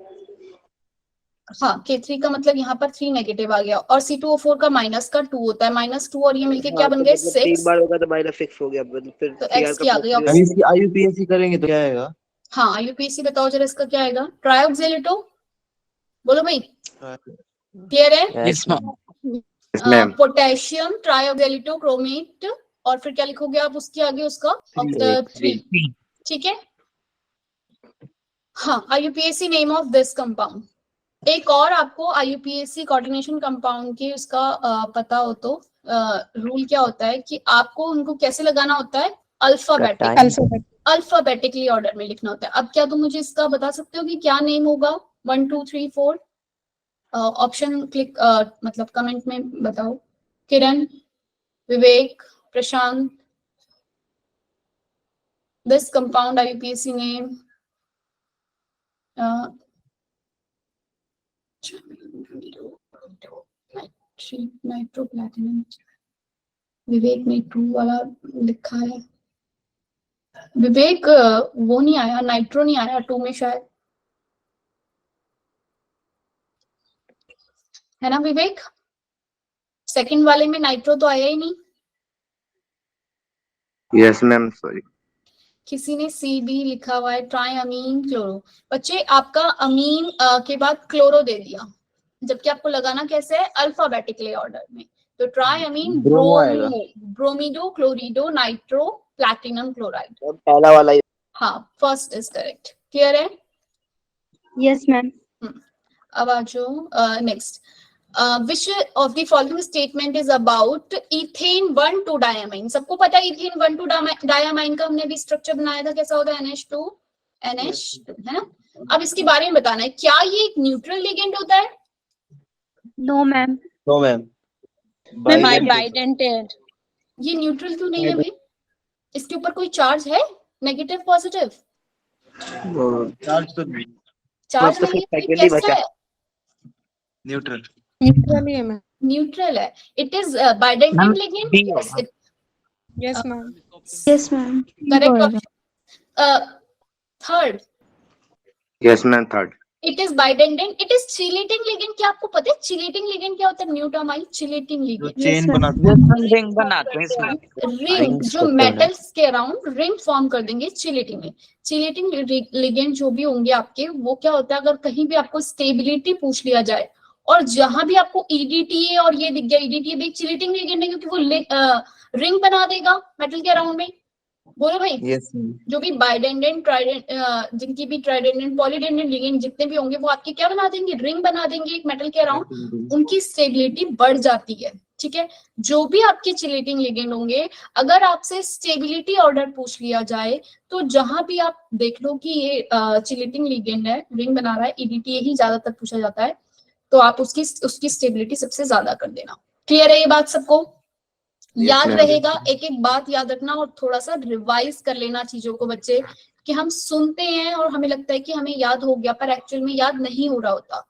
हाँ, K3 का मतलब यहाँ पर 3 नेगेटिव आ गया और C2O4 का -2 होता है। -2 और ये मिलके क्या बन गए? 6। 3 बार होगा तो -6 हो गया, मतलब फिर तो CR X की आ गई का अभी इसकी IUPAC करेंगे तो क्या आएगा? हाँ, IUPAC बताओ जरा इसका क्या आएगा? ट्राइऑक्सैलिटो बोलो भाई, क्लियर है? Yes, ma'am. Yes ma'am. Potassium trioxalato chromate और फिर क्या लिखोगे आप उसके आगे? उसका 3। ठीक है, हाँ, IUPAC name of this compound. एक और आपको IUPAC कोऑर्डिनेशन कंपाउंड की उसका पता हो तो रूल क्या होता है कि आपको उनको कैसे लगाना होता है? अल्फाबेटिकली ऑर्डर में लिखना होता है। अब क्या तुम मुझे इसका बता सकते हो कि क्या नेम होगा? 1 2 3 4 ऑप्शन क्लिक मतलब कमेंट में बताओ। Kiran, Vivek, Prashant. This compound IUPAC name nitro platinum. Vivek ने 2 वाला लिखा है। विवेक वो नहीं आया, नाइट्रो नहीं आया 2 में शायद, है ना विवेक? सेकंड वाले में नाइट्रो तो आया ही नहीं। Yes ma'am, sorry. किसी ने CB लिखा हुआ है। ट्राइअमीन क्लोरो। बच्चे आपका अमीन के बाद क्लोरो दे दिया, जबकि आपको लगाना कैसे है? अल्फाबेटिकली ऑर्डर में। तो ट्राइअमीन, ब्रोमो आएगा। ब्रोमिडो, क्लोरिडो, नाइट्रो, प्लैटिनम क्लोराइड। पहला वाला ही। हाँ, फर्स्ट इज करेक्ट। क्लियर है? Yes, ma'am. अब आ जाओ next. Which of the following statement is about ethane 1,2-diamine? सबको पता है ethane 1,2-diamine का हमने भी स्ट्रक्चर बनाया था, कैसा होता है? NH2 NH2, है ना? अब इसके बारे में बताना है, क्या ये एक न्यूट्रल लिगेंड होता है? No, ma'am. No ma'am. Bidentate. ये न्यूट्रल क्यों नहीं है भाई? इसके ऊपर कोई चार्ज है? Negative, positive? चार्ज तो चार्ज तो नहीं है, second ही कैसा बचा। है? न्यूट्रल। न्यूट्रल है मैम। न्यूट्रल है। It is bidentate ligand. Yes ma'am. Yes, ma'am. Correct option third. Yes ma'am, third. It is bidentate, it is chelating ligand. क्या आपको पता है चिलेटिंग लिगेंड क्या होता है? न्यूटामाइल चिलेटिंग जो लिगेंड। Chain ma'am. बनाते हैं। रिंग बनाते हैं इसमें। रिंग Rings जो होते हैं। मेटल्स के अराउंड रिंग फॉर्म कर देंगे चिलेटिंग में। चिलेटिंग लिगेंड जो भी होंगे आपके, वो क्या होता है? अगर कहीं भी आपको स्टेबिलिटी पूछ लिया जाए और जहां भी आपको EDTA और ये दिख गया, EDTA भी चिलेटिंग लिगेंड है क्योंकि वो रिंग बना देगा मेटल के अराउंड में। बोलो भाई। यस जो भी बाइडेंडेंट, जिनकी भी ट्राइडेंडेंट, पॉलीडेंडेंट लिगेंड जितने भी होंगे वो आपके क्या बना देंगे? रिंग बना देंगे एक मेटल के अराउंड। उनकी स्टेबिलिटी बढ़ जाती है। ठीक है, जो भी आपके चिलेटिंग लिगेंड होंगे, अगर आपसे स्टेबिलिटी ऑर्डर पूछ लिया जाए तो जहां भी आप देख लो कि ये चिलेटिंग लिगेंड है, रिंग बना रहा है, EDTA ही ज्यादातर पूछा जाता है, तो आप उसकी स्टेबिलिटी सबसे ज्यादा कर देना। क्लियर है ये बात सबको? याद ma'am. रहेगा, एक एक बात याद रखना और थोड़ा सा रिवाइज कर लेना चीजों को बच्चे, कि हम सुनते हैं और हमें लगता है कि हमें याद हो गया, पर एक्चुअल में याद नहीं हो रहा होता।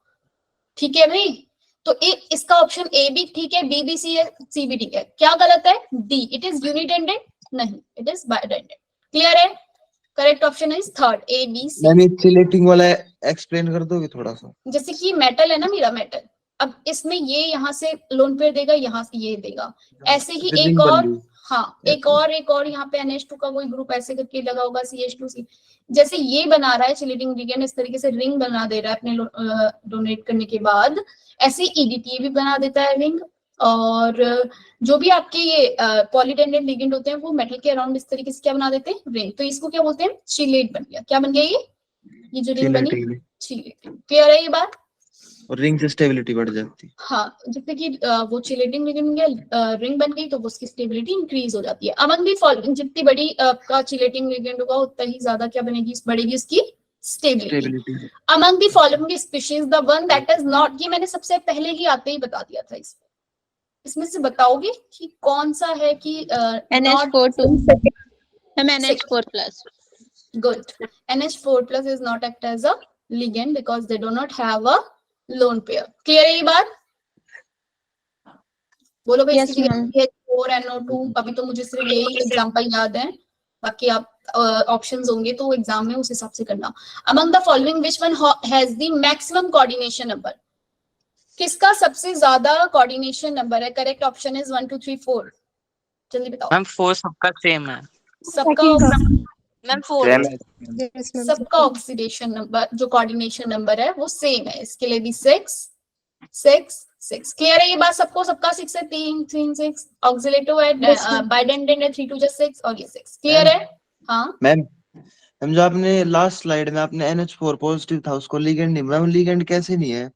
ठीक है भाई? तो इसका ऑप्शन A भी ठीक है, B भी C भी ठीक है। क्या गलत है? D, इट इज यूनिडेंडेड नहीं, इट इज बाइडेंडेड। क्लियर है? Correct option is third, A B C। Ma'am ये चिलेटिंग वाला एक्सप्लेन कर दोगे थोड़ा सा? जैसे कि मेटल है ना, मेरा मेटल, अब इसमें ये यहाँ से लोन पेयर देगा, यहाँ से ये देगा, ऐसे ही रिंग एक बन और, गई। हाँ एक और यहाँ पे NH2 का कोई ग्रुप ऐसे करके लगा होगा, CH2C। जैसे ये बना रहा है चिलेटिंग लिगेंड, इस तरीके से रिंग बना दे रहा है अपने डोनेट करने के बाद, ऐसे EDTA भी बना देता है रिंग। और जो भी आपके ये पॉलीडेंडेंट लिगेंड होते हैं वो मेटल के अराउंड इस तरीके से क्या बना देते हैं, रिंग। तो इसको क्या बोलते हैं, चिलेट बन गया। क्या बन गया ये जो रिंग बनी, चिलेट। क्लियर है ये बात? और रिंग से स्टेबिलिटी बढ़ जाती है। हाँ, जैसे कि वो चिलेटिंग रिंग बन गई तो उसकी स्टेबिलिटी इंक्रीज हो जाती है। अमंग दी फॉलोइंग, जितनी बड़ी आपका चिलेटिंग लिगेंड होगा उतना ही ज्यादा क्या बनेगी, बढ़ेगी उसकी stability. Stability. Among the following species the one that is not, ये मैंने सबसे पहले ही आते ही बता दिया था। इसमें से बताओगे कि कौन सा है कि NH4 NH4+. Good. NH4+ is not act as a ligand because they do not have a lone pair. Clear है ये बात? बोलो भाई। Yes, ma'am. NO2, अभी तो मुझे सिर्फ यही एग्जांपल याद है, बाकी आप ऑप्शंस होंगे तो एग्जाम में उस हिसाब से करना। Among the following which one has the maximum coordination number? किसका सबसे ज्यादा कोऑर्डिनेशन नंबर है? Correct option is 1 2 3 4। जल्दी बताओ। मैम 4 सबका सेम है। सबका मैम 4. Yes, ma'am. सबका ऑक्सीडेशन नंबर जो कोऑर्डिनेशन नंबर है वो सेम है। इसके लिए भी 6 6 6। क्लियर है ये बात सबको? सबका 6 है, 3 3 6। ऑक्सीलेटो है, बाइडेंडेंट है, 3 2 6 और ये 6। क्लियर है? हाँ मैम जो आपने लास्ट स्लाइड में आपने NH4 पॉजिटिव था उसको लिगेंड नहीं, मैम लिगेंड कैसे नहीं है?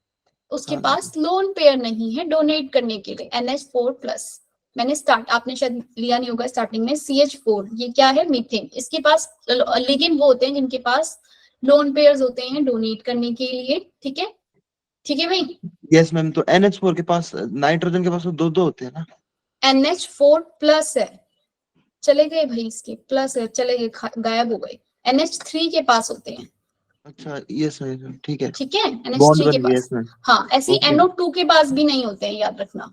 उसके पास लोन पेयर नहीं है डोनेट करने के लिए। NH4+, मैंने आपने शायद लिया नहीं होगा स्टार्टिंग में। CH4 ये क्या है, मीथेन। इसके पास लिगेंड वो होते हैं जिनके पास लोन पेयर्स होते हैं डोनेट करने के लिए। ठीक है, ठीक है भाई? Yes ma'am. तो NH4 के पास, नाइट्रोजन के पास तो दो होते हैं ना। NH4+ है, चले गए भाई, इसके प्लस है, चले गए, गायब हो गए। NH3 के पास होते हैं। अच्छा यस मैम, ठीक है। ठीक है, बॉन्ड NH3 के बन गया पास। इसमें। हाँ, ऐसी Okay. NO2 के पास भी नहीं होते हैं, याद रखना।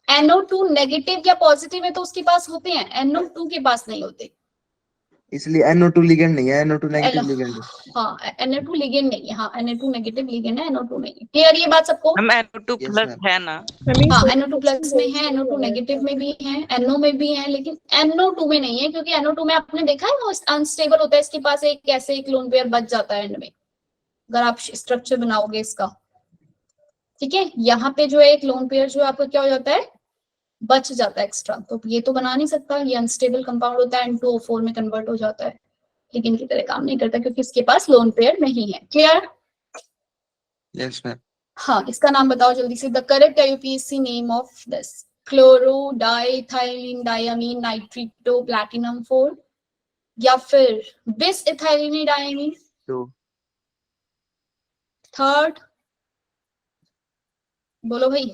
NO2 नेगेटिव या पॉजिटिव है तो उसके पास होते हैं, NO2 के पास नहीं होते। इसलिए NO2 लिगेंड नहीं है, NO2 नेगेटिव लिगेंड है। हाँ, NO2 लिगेंड नहीं है। हाँ, NO2 नेगेटिव लिगेंड है, NO2 नहीं है। क्लियर ये बात सबको? मैम NO2+ है ना? हाँ, NO2+ में है, NO2 नेगेटिव में भी है, NO में भी है, लेकिन NO2 में नहीं है क्योंकि NO2 में आपने देखा है वो अनस्टेबल होता है। इसके पास एक ऐसे एक लोन पेयर बच जाता है एंड में, अगर आप स्ट्रक्चर बनाओगे इसका। ठीक है, यहाँ पे जो है एक लोन पेयर जो आपका क्या हो जाता है, बच जाता है एक्स्ट्रा। तो ये तो बना नहीं सकता, ये अनस्टेबल कंपाउंड होता है, N2O4 में कन्वर्ट हो जाता है, लेकिन की तरह काम नहीं करता क्योंकि इसके पास लोन पेयर नहीं है। क्लियर? Yes ma'am. हाँ, इसका नाम बताओ जल्दी से। The correct IUPAC name of this, chloro diethylene diamine nitrito platinum 4 या फिर बिस इथाइलिन डायमीन। तो थर्ड बोलो भाई,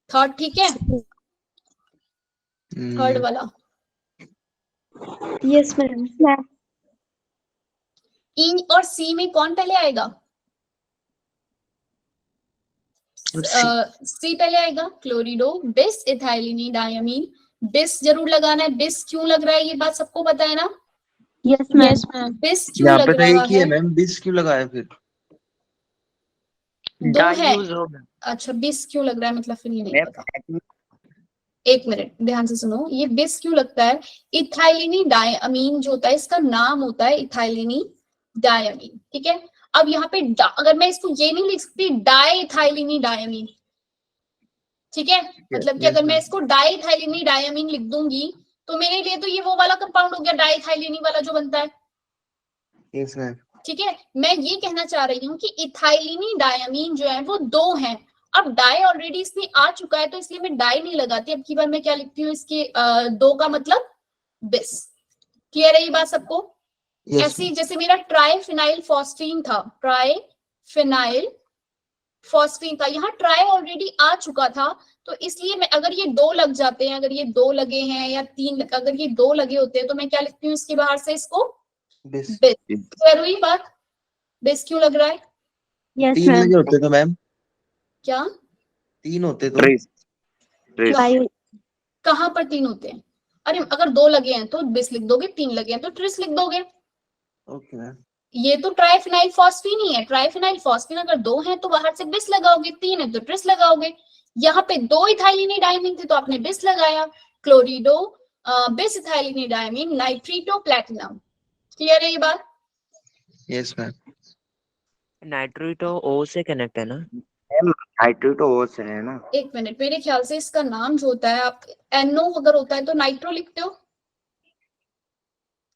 थर्ड ठीक है? थर्ड वाला यस मैम। ई और सी में कौन पहले आएगा? सी पहले आएगा। क्लोरिडो बिस इथाइलिन डायमीन। बिस जरूर लगाना है। बिस क्यों लग रहा है ये बात सबको पता है ना? Yes ma'am. बिस क्यों यहाँ लग पे तो रहा एक ही है है? मैम, बिस क्यों लगाया फिर? दो है। यूज होगा। अच्छा, बिस क्यों लग रहा है मतलब फिर ये नहीं पता। एक मिनट ध्यान से सुनो, ये बिस क्यों लगता है? इथाइलिनी डायमीन जो होता है इसका नाम होता है इथाइलिनी डायमीन। ठीक है, अब यहाँ पे अगर मैं इसको ये नहीं लिख सकती डाइथाइलिनी डायमीन, ठीक है, मतलब कि अगर मैं इसको डाइथाइलिनी डायमीन लिख दूंगी तो मेरे लिए तो ये वो वाला कंपाउंड हो गया डाइथाइलिनी वाला जो बनता है। Yes ma'am. ठीक है, मैं ये कहना चाह रही हूँ कि इथाइलिनी डायमीन जो है वो दो हैं। अब डाई ऑलरेडी इसमें आ चुका है तो इसलिए मैं डाई नहीं लगाती। अब की बार मैं क्या लिखती हूँ, इसके दो का मतलब बिस। क्लियर है ये बात सबको? ऐसी जैसे मेरा ट्राइफिनाइल फॉस्फीन था, ट्राइफिनाइल फॉस्फीन था, यहाँ ट्राई ऑलरेडी आ चुका था तो इसलिए मैं अगर ये दो लग जाते हैं, अगर ये दो लगे हैं या तीन, अगर ये दो लगे होते हैं तो मैं क्या लिखती हूँ इसके बाहर से इसको बिस। क्लियर हुई बात? बिस क्यों लग रहा है? यस तीन मैम। लगे होते तो मैम, क्या तीन होते तो कहाँ पर तीन होते हैं? अरे अगर दो लगे हैं तो बिस लिख दोगे, तीन लगे हैं तो ट्रिस लिख दोगे। Okay ma'am. ये तो ट्राइफिनाइल फॉस्फीन ही है। ट्राइफिनाइल फॉस्फीन अगर दो हैं तो बाहर से बिस लगाओगे, तीन है तो ट्रिस लगाओगे। यहाँ पे दो इथाइलिनी डायमीन थे तो आपने बिस लगाया। क्लोरिडो बिस इथाइलिनी डायमीन नाइट्रिटो प्लैटिनम। क्लियर है ये बात? Yes ma'am. नाइट्रिटो ओ से कनेक्ट है ना? H2O से है ना? एक मिनट, मेरे ख्याल से इसका नाम जो होता है, आप NO अगर होता है तो नाइट्रो लिखते हो,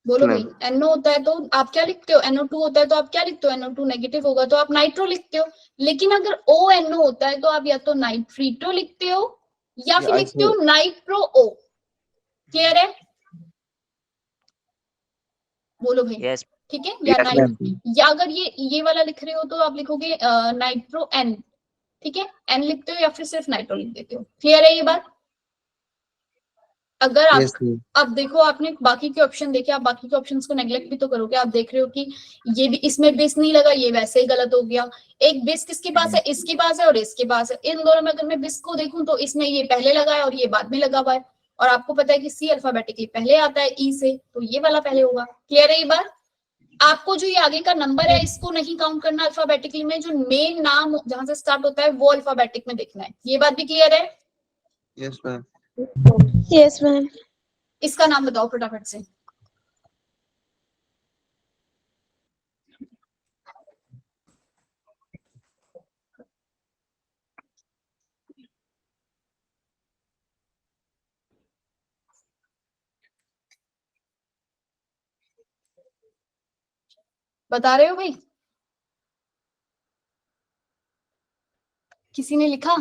बोलो भाई। NO होता है तो आप क्या लिखते हो? NO2 होता है तो आप क्या लिखते हो? NO2 नेगेटिव होगा तो आप नाइट्रो लिखते हो। लेकिन अगर ONO होता है तो आप या तो नाइट्रीटो लिखते हो या फिर लिखते हो नाइट्रो O। क्लियर है? बोलो भाई। यस ठीक है, या या अगर ये वाला लिख रहे हो तो आप लिखोगे नाइट्रो N। ठीक है, N लिखते हो या फिर सिर्फ नाइट्रो लिख देते हो। क्लियर है ये बात? अगर आप अब देखो, आपने बाकी के ऑप्शन देखे, आप बाकी के ऑप्शंस को नेग्लेक्ट भी तो करोगे। आप देख रहे हो कि ये भी, इसमें बिस नहीं लगा, ये वैसे ही गलत हो गया। एक बिस किसके पास है? इसके पास है और इसके पास है। इन दोनों में अगर मैं बिस को देखूं तो इसमें ये पहले लगा है और ये बाद में लगा हुआ है। और आपको पता है कि सी अल्फाबेटिकली पहले आता है ई से, तो ये वाला पहले होगा। क्लियर है ये बात? आपको जो ये आगे का नंबर है इसको नहीं काउंट करना अल्फाबेटिकली में, जो मेन नाम जहां से स्टार्ट होता है वो अल्फाबेटिक में देखना है। ये बात भी क्लियर है? Yes ma'am. Yes, ma'am. इसका नाम बताओ फटाफट से। बता रहे हो भाई? किसी ने लिखा?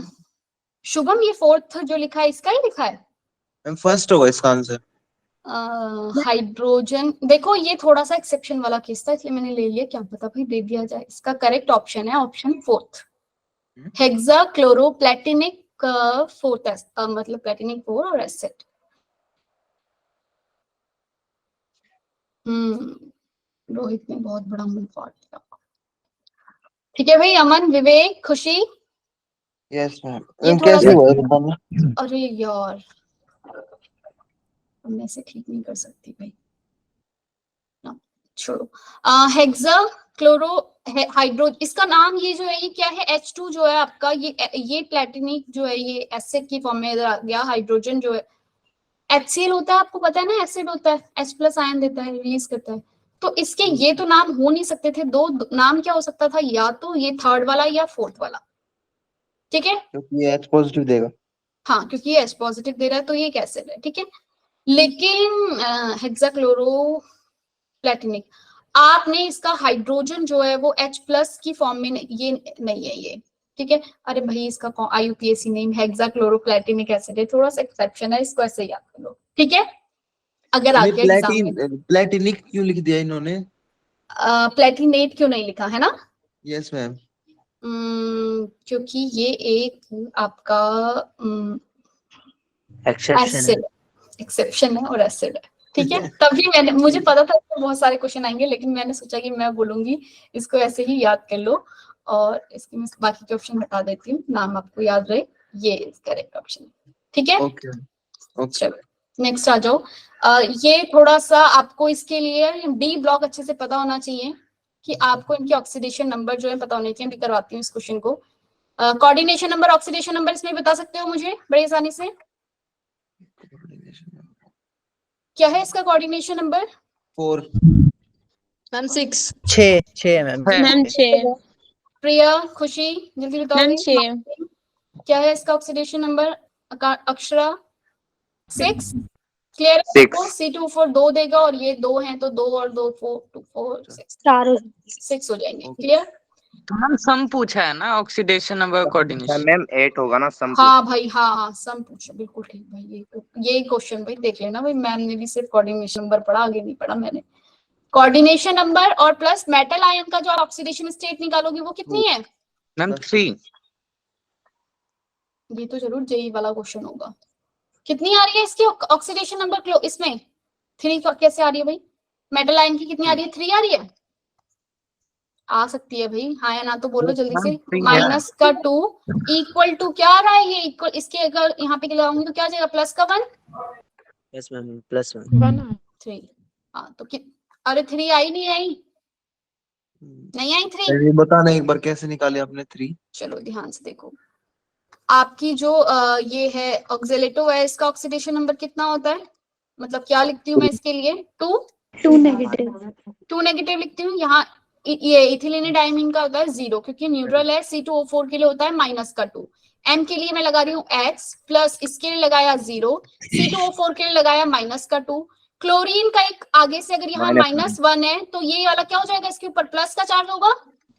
शुभम, ये फोर्थ जो लिखा है इसका ही लिखा है? मैम फर्स्ट होगा इसका आंसर। हाइड्रोजन, देखो ये थोड़ा सा एक्सेप्शन वाला केस था इसलिए मैंने ले लिया, क्या पता भाई दे दिया जाए। इसका करेक्ट ऑप्शन है ऑप्शन फोर्थ, हेक्सा क्लोरोप्लेटिनिक फोर्थ, मतलब प्लेटिनिक 4 और एसिड। रोहित ने बहुत बड़ा मुंह फाड़ दिया। ठीक है भाई, अमन, विवेक, खुशी। Yes ma'am. ये थोड़ा कैसे सा, हुआ ये बताना? अरे यार मैं से ठीक नहीं कर सकती भाई, छोड़ो। हेक्सा क्लोरो हाइड्रो, इसका नाम ये जो है ये क्या है? H2 जो है आपका, ये प्लेटिनिक जो है ये एसिड की फॉर्म में इधर आ गया। हाइड्रोजन जो है HCl होता है, आपको पता है ना, एसिड होता है, H+ आयन देता है, रिलीज करता है। तो इसके ये तो नाम हो नहीं सकते थे। दो नाम क्या हो सकता था? या तो ये थर्ड वाला या फोर्थ वाला। ठीक है, क्योंकि ये H पॉजिटिव देगा। हाँ, क्योंकि ये H पॉजिटिव दे रहा है तो ये एक एसिड है। ठीक है, लेकिन हेक्साक्लोरो प्लेटिनिक, आपने इसका हाइड्रोजन जो है वो H+ की फॉर्म में ये नहीं है ये। ठीक है, अरे भाई इसका IUPAC नेम हेक्साक्लोरोप्लेटिनिक एसिड है, थोड़ा सा एक्सेप्शन है, इसको ऐसे याद कर लो। ठीक है, अगर आ गया एग्जाम में। प्लेटिनिक क्यों लिख दिया इन्होंने? प्लेटिनेट क्यों नहीं लिखा है ना? Yes ma'am. क्योंकि ये एक आपका एक्सेप्शन एक्सेप्शन है और एसिड है। ठीक है, तभी मैंने, मुझे पता था कि बहुत सारे क्वेश्चन आएंगे लेकिन मैंने सोचा कि मैं बोलूंगी, इसको ऐसे ही याद कर लो। और इसके मैं बाकी के ऑप्शन बता देती हूँ, नाम आपको याद रहे, ये करेक्ट ऑप्शन। ठीक है, चलो नेक्स्ट आ जाओ। ये थोड़ा सा आपको इसके लिए डी ब्लॉक अच्छे से पता होना चाहिए कि आपको इनके ऑक्सीडेशन नंबर जो है पता होने चाहिए। अभी करवाती हूँ इस क्वेश्चन को। कोऑर्डिनेशन नंबर, ऑक्सीडेशन नंबर इसमें बता सकते हो मुझे बड़ी आसानी से? क्या है इसका कोऑर्डिनेशन नंबर? 4 मैम 6 छः मैम। मैम 6। प्रिया, खुशी, जल्दी बताओ। मैम 6। क्या है इसका oxidation number? Akshara 6। Clear? 6C2 2 देगा और ये 2 हैं तो 2 और 2 4 6 हो जाएंगे। क्लियर? मैम सम पूछा है ना ऑक्सीडेशन नंबर कोऑर्डिनेशन। मैम 8 होगा ना सम? हाँ भाई, हाँ सम पूछो, बिल्कुल ठीक भाई। ये क्वेश्चन भाई देख लेना भाई, मैम ने भी सिर्फ कोऑर्डिनेशन नंबर पढ़ा, आगे नहीं पढ़ा मैंने। कोऑर्डिनेशन नंबर और प्लस मेटल आयन का जो ऑक्सीडेशन स्टेट निकालोगे वो कितनी है? मैम 3। ये तो जरूर जेई वाला क्वेश्चन होगा। कितनी आ रही है इसकी ऑक्सीडेशन नंबर? इसमें 3 कैसे आ रही है भाई? मेटल आयन की कितनी आ रही है? 3 आ रही है? आ सकती है भाई, हाँ या ना तो बोलो जल्दी से। माइनस का 2 इक्वल टू क्या आ रहा है? ये इक्वल, इसके अगर यहाँ पे लगाऊंगी तो क्या आ जाएगा? प्लस का 1। Yes ma'am, +1 3। हाँ तो अरे 3 आई नहीं आई? नहीं आई 3? ये बताना एक बार कैसे निकाले आपने 3? चलो ध्यान से देखो, आपकी जो ये है ऑक्सीलेटो है, इसका ऑक्सीडेशन नंबर कितना होता है? मतलब क्या लिखती हूँ मैं इसके लिए? 2 2 नेगेटिव। 2 नेगेटिव लिखती हूँ। यहाँ ये इथिलीन डायमीन का होता है 0 क्योंकि न्यूट्रल है। C2O4 के लिए होता है माइनस का 2। M के लिए मैं लगा रही हूँ X प्लस इसके लिए लगाया 0, C2O4 के लिए लगाया माइनस का 2। क्लोरीन का एक आगे से अगर यहाँ -1 है तो ये वाला क्या हो जाएगा, इसके ऊपर प्लस का चार्ज होगा,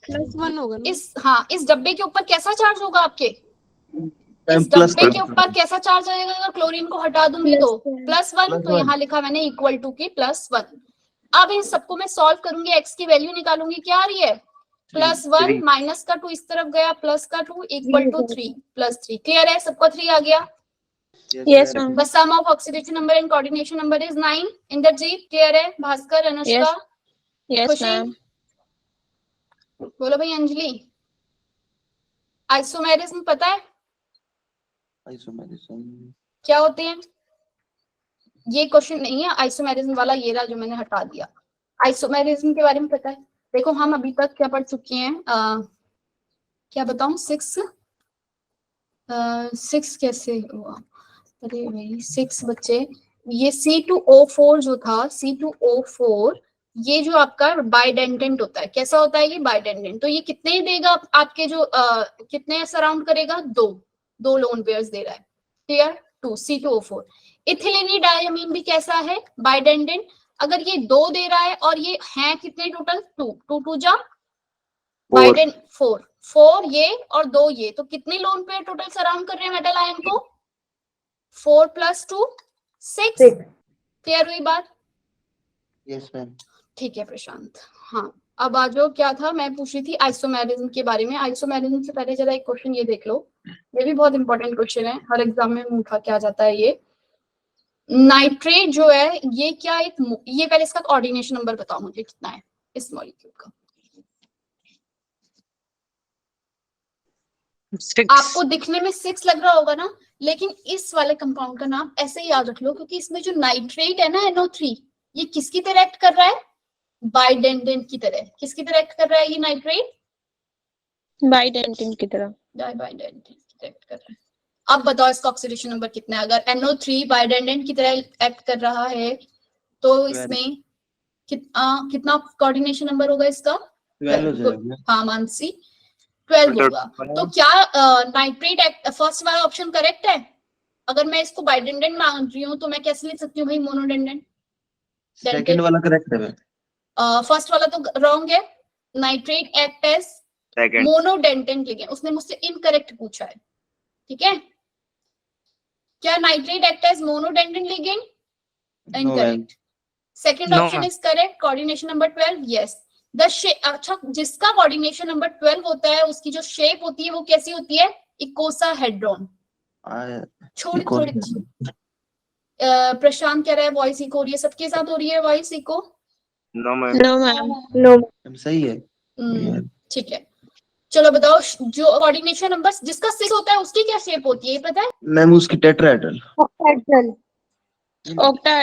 +1 होगा ना? इस डब्बे के ऊपर कैसा चार्ज होगा आपके, इस प्लस डब्बे के ऊपर कैसा चार्ज आएगा अगर क्लोरीन को हटा दूंगी तो +1। तो यहाँ लिखा मैंने इक्वल टू की +1। अब इन सबको मैं सॉल्व करूंगी, x की वैल्यू निकालूंगी, क्या आ रही है +1 माइनस का 2 इस तरफ गया, प्लस का 2 इक्वल टू 3 +3। क्लियर है सबको? 3 आ गया। Yes, ma'am. The sum of oxidation number and coordination number is 9. Indrajeet clear है? भास्कर, अनुष्का, Yes, खुशी, ma'am. बोलो भाई। अंजलि, आइसोमेरिज्म पता है आइसोमेरिज्म क्या होते हैं? ये क्वेश्चन नहीं है आइसोमेरिज्म वाला, ये रहा जो मैंने हटा दिया। आइसोमेरिज्म के बारे में पता है? देखो हम अभी तक क्या पढ़ चुके हैं, क्या बताऊं, 6 कैसे हुआ, अरे भाई 6 बच्चे, ये C2O4 जो था, C2O4 ये जो आपका बाइडेंडेंट होता है, कैसा होता है ये बाइडेंडेंट, तो ये कितने देगा आपके जो कितने सराउंड करेगा, 2 लोन पेयर्स दे रहा है। क्लियर? 2 C2O4। इथिलीन डायमीन भी कैसा है, बाइडेंडेंट। अगर ये 2 दे रहा है और ये हैं कितने टोटल, 2 2 जा बाइडेंट 4 ये और 2 ये, तो कितने लोन पेयर टोटल सराउंड कर रहे हैं मेटल आयन को, 4 + 2 6। क्लियर हुई बात? Yes ma'am. ठीक है प्रशांत। हाँ अब आ जाओ, क्या था मैं पूछ रही थी आइसोमेरिज्म के बारे में। आइसोमेरिज्म से पहले जरा एक क्वेश्चन ये देख लो, ये भी बहुत इंपॉर्टेंट क्वेश्चन है, हर एग्जाम में उठा के आ जाता है ये। नाइट्रेट जो है ये क्या ये पहले इसका कोऑर्डिनेशन नंबर बताओ मुझे कितना है इस मॉलिक्यूल का। 6। आपको दिखने में 6 लग रहा होगा ना, लेकिन इस वाले कंपाउंड का नाम ऐसे ही याद रख लो, क्योंकि इसमें जो नाइट्रेट है ना NO3, ये किसकी तरह एक्ट कर रहा है, बाइडेंडेंट की तरह। किसकी तरह एक्ट कर रहा है ये नाइट्रेट, बाइडेंटेन की तरह। बाइडेंडेंट की तरह एक्ट कर रहा है। अब बताओ इसका ऑक्सीडेशन नंबर कितना है। अगर NO3 बाइडेंडेंट की तरह एक्ट कर रहा है तो इसमें कितना कोऑर्डिनेशन नंबर होगा इसका, 12 हो जाएगा। हाँ मानसी 12 होगा। तो क्या नाइट्रेट फर्स्ट वाला ऑप्शन करेक्ट है? अगर मैं इसको बाइडेंडेंट मान रही हूँ तो मैं कैसे लिख सकती हूँ भाई, मोनोडेंडेंट। सेकंड वाला करेक्ट है। फर्स्ट वाला तो रॉन्ग है, nitrate act as monodentate ligand. उसने मुझसे इनकरेक्ट पूछा है, ठीक है? क्या nitrate act as monodentate ligand? Incorrect. Second No, option is correct, coordination number 12 yes. अच्छा, जिसका कोऑर्डिनेशन नंबर 12 होता है उसकी जो शेप होती है वो कैसी होती है, इकोसाहेड्रॉन। छोड़ थोड़ी प्रशांत कह रहा है वॉइस इको हो रही है, सबके साथ हो रही है वॉइस इको? No ma'am. सही है। ठीक है चलो बताओ, जो कोऑर्डिनेशन नंबर जिसका 6 होता है उसकी क्या शेप होती है, ये पता है? मैम उसकी टेट्राहेड्रल, ऑक्टा।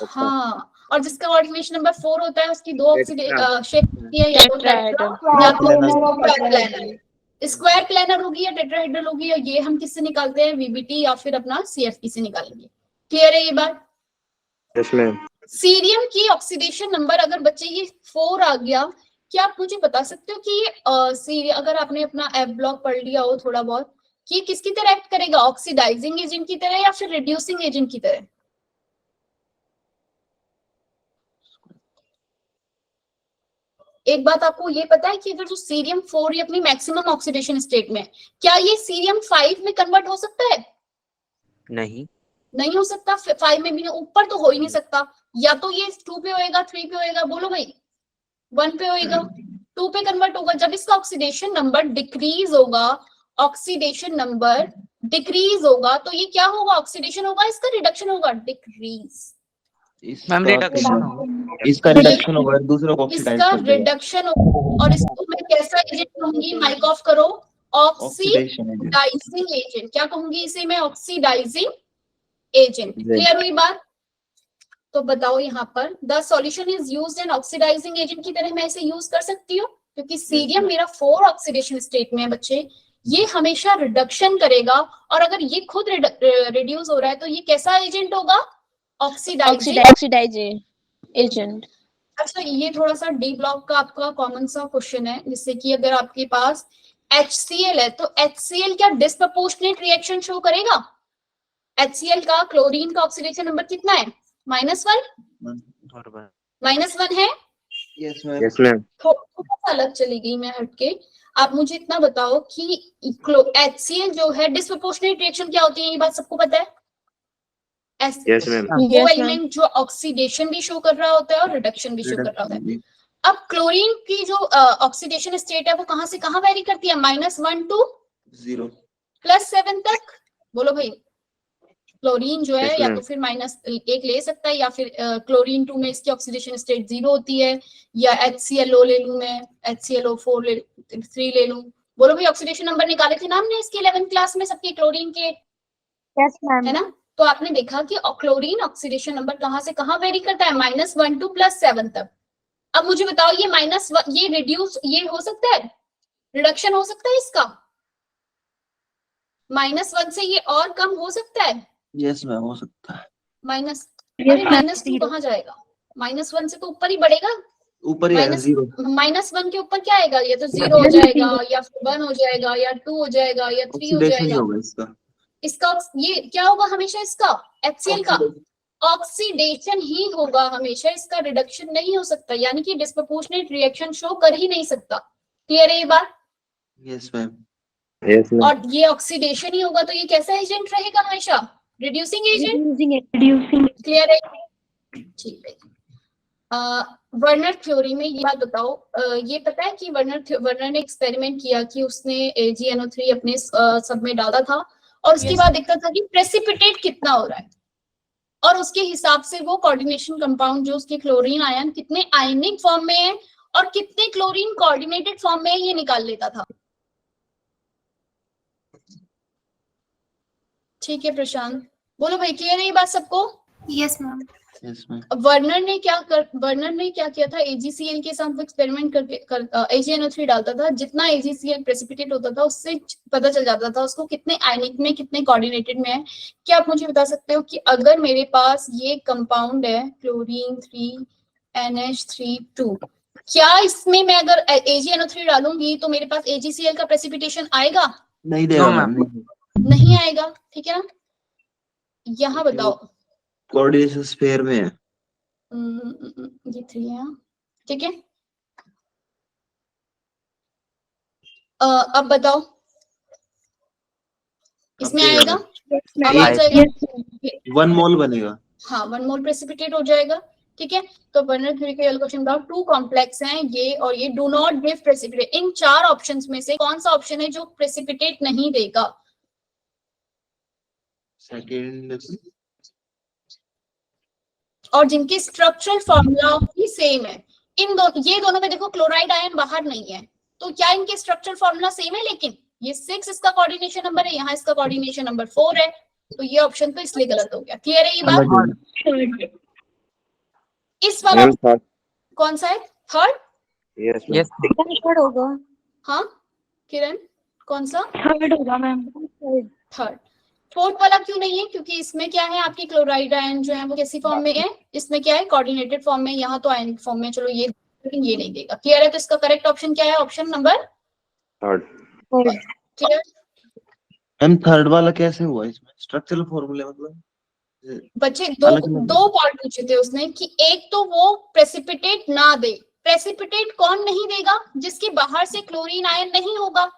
हाँ, और जिसका कोऑर्डिनेशन नंबर 4 होता है उसकी 2 शेप होती है, या तो स्क्वायर प्लेनर होगी या टेट्राहेड्रल होगी, और ये हम किससे निकालते हैं, VBT या फिर अपना CFT से निकालेंगे। क्लियर है ये बात? Yes ma'am. सीरियम की ऑक्सीडेशन नंबर अगर बच्चे ये 4 आ गया, क्या आप मुझे बता सकते हो कि सीरियम, अगर आपने अपना F ब्लॉक पढ़ लिया हो थोड़ा बहुत, कि किसकी तरह एक्ट करेगा, ऑक्सीडाइजिंग एजेंट की तरह या फिर रिड्यूसिंग एजेंट की तरह? एक बात आपको ये पता है कि अगर जो सीरियम 4 ये अपनी मैक्सिमम ऑक्सीडेशन स्टेट में, क्या ये सीरियम 5 में कन्वर्ट हो सकता है? नहीं हो सकता। 5 में भी ऊपर तो हो ही नहीं सकता, या तो ये 2 पे होएगा, 3 पे होएगा, बोलो भाई 1 पे होएगा, 2 पे कन्वर्ट होगा। जब इसका ऑक्सीडेशन नंबर डिक्रीज होगा, ऑक्सीडेशन नंबर डिक्रीज होगा, तो ये क्या होगा, ऑक्सीडेशन होगा, इसका रिडक्शन होगा, डिक्रीज। मैम रिडक्शन होगा, इसका रिडक्शन होगा, दूसरे को ऑक्सीडाइज इसका कर देगा। रिडक्शन होगा, और इसको मैं कैसा एजेंट कहूंगी, माइक ऑफ करो, ऑक्सीडाइजिंग एजेंट। क्या कहूंगी इसे मैं, ऑक्सीडाइजिंग एजेंट। क्लियर हुई बात? तो बताओ यहाँ पर the solution is used an oxidising agent की तरह मैं इसे यूज कर सकती हूँ, क्योंकि सीरियम मेरा 4 ऑक्सीडेशन स्टेट में है बच्चे, ये हमेशा रिडक्शन करेगा, और अगर ये खुद रिड्यूस हो रहा है तो ये कैसा एजेंट होगा, ऑक्सीडाइजिंग ऑक्सीडाइजिंग एजेंट। अच्छा, ये थोड़ा सा डी ब्लॉक का आपका कॉमन सा क्वेश्चन है, जिससे कि अगर आपके पास HCl है तो HCl क्या डिस्प्रपोर्शनेट रिएक्शन शो करेगा? HCl का क्लोरीन का ऑक्सीडेशन नंबर कितना है? -1 -1 है। Yes ma'am. Yes ma'am. थोड़ा सा अलग चली गई मैं हटके। आप मुझे इतना बताओ कि HCl जो है डिस्प्रपोर्शनेट रिएक्शन क्या होती है, ये बात सबको पता है? Yes ma'am. वो Yes, एलिमेंट जो ऑक्सीडेशन भी शो कर रहा होता है और रिडक्शन भी शो कर रहा होता है। अब क्लोरीन की जो ऑक्सीडेशन स्टेट है वो कहां से कहां वेरी करती है? -1 to 0 +7 तक। बोलो भाई, क्लोरीन जो है Yes, या ma'am. तो फिर -1 ले सकता है, या फिर क्लोरीन 2 में इसकी ऑक्सीडेशन स्टेट 0 होती है, या HClO ले लूं मैं, HClO4 3 ले लूं। बोलो भाई, ऑक्सीडेशन नंबर निकाले थे ना हमने इसके 11th क्लास में सबके क्लोरीन के, यस मैम। है ना? तो आपने देखा कि क्लोरीन ऑक्सीडेशन नंबर कहां से कहां वेरी करता है? -1 to +7 तक। अब मुझे बताओ, ये -1 ये रिड्यूस ये हो सकता है, रिडक्शन हो सकता है इसका? -1 से ये और कम हो सकता है? यस मैम, हो सकता है। माइनस Yes, अरे ma'am. -2 कहाँ जाएगा? -1 से तो ऊपर ही बढ़ेगा। ऊपर ही है 0। -1 के ऊपर क्या आएगा? या तो 0 हो जाएगा, या फिर 1 हो जाएगा, या 2 हो जाएगा, या 3 हो ऑक्सीडेशन ही जाएगा। होगा इसका। इसका ये क्या होगा हमेशा? इसका HCl का ऑक्सीडेशन ही होगा हमेशा, इसका रिडक्शन नहीं हो सकता, यानी कि डिस्प्रपोर्शनेट रिएक्शन शो कर ही नहीं सकता। क्लियर है ये बात? Yes ma'am. Yes ma'am. और ये ऑक्सीडेशन ही होगा तो ये कैसा एजेंट रहेगा हमेशा? Reducing agent. Reducing. क्लियर है? ठीक है। वर्नर थ्योरी में ये बात बताओ, ये पता है कि वर्नर ने एक्सपेरिमेंट किया कि उसने AgNO3 अपने सब में डाला था, और उसके बाद देखता था कि प्रेसिपिटेट कितना हो रहा है, और उसके हिसाब से वो कोऑर्डिनेशन कंपाउंड जो उसके क्लोरीन आयन कितने आयनिक फॉर्म में है और कितने क्लोरीन कोऑर्डिनेटेड फॉर्म में है ये निकाल लेता था। ठीक है प्रशांत, बोलो भाई, क्लियर है ये बात सबको? Yes ma'am. Yes ma'am. Werner ने क्या किया था? AgCl के साथ एक्सपेरिमेंट करके AgNO3 डालता था, जितना AgCl प्रेसिपिटेट होता था उससे पता चल जाता था उसको कितने आयनिक में कितने कोऑर्डिनेटेड में है। क्या आप मुझे बता सकते हो कि अगर मेरे पास ये कंपाउंड है क्लोरीन 3NH3 क्या इसमें मैं अगर AgNO3 डालूंगी तो मेरे पास AgCl का प्रेसिपिटेशन आएगा? नहीं देगा No, मैम। नहीं आएगा। ठीक है ना? यहाँ बताओ, कोऑर्डिनेशन स्फीयर में है। ये 3 है। ठीक है, अब बताओ इसमें अब आएगा? देगा अब आ जाएगा। 1 मोल बनेगा। हाँ, 1 मोल प्रेसिपिटेट हो जाएगा। ठीक है, तो वर्नर थ्योरी का क्वेश्चन बताओ, 2 कॉम्प्लेक्स हैं ये और ये, do not give precipitate. In 4 options में से कौन सा ऑप्शन है जो प्रेसिपिटेट नहीं देगा? सेकंड। और जिनकी स्ट्रक्चरल फॉर्मूला भी सेम है। ये दोनों में देखो क्लोराइड आयन बाहर नहीं है, तो क्या इनके स्ट्रक्चरल फॉर्मूला सेम है? लेकिन ये 6 इसका कोऑर्डिनेशन नंबर है, यहाँ इसका कोऑर्डिनेशन नंबर 4 है, तो ये ऑप्शन तो इसलिए गलत हो गया। क्लियर है ये बात? इस वाला कौन सा है? थर्ड? Yes Yes. थर्ड होगा। हाँ किरण, कौन सा? थर्ड होगा मैम। थर्ड। फोर्थ वाला क्यों नहीं है? क्योंकि इसमें क्या है, आपकी क्लोराइड आयन जो है वो कैसी फॉर्म में है? इसमें क्या है? कोऑर्डिनेटेड फॉर्म में, यहाँ तो आयनिक फॉर्म में। चलो ये, लेकिन ये नहीं देगा। क्लियर है? तो इसका करेक्ट ऑप्शन क्या है? Option number third. Clear? Ma'am third वाला कैसे हुआ इसमें? स्ट्रक्चरल फॉर्मूले मतलब बच्चे अलग-अलग। दो पार्ट पूछे थे उसने कि एक तो वो प्रेसिपिटेट ना दे। प्रेसिपिटेट कौन नहीं देगा? जिसके बाहर से क्लोरीन आयन नहीं होगा।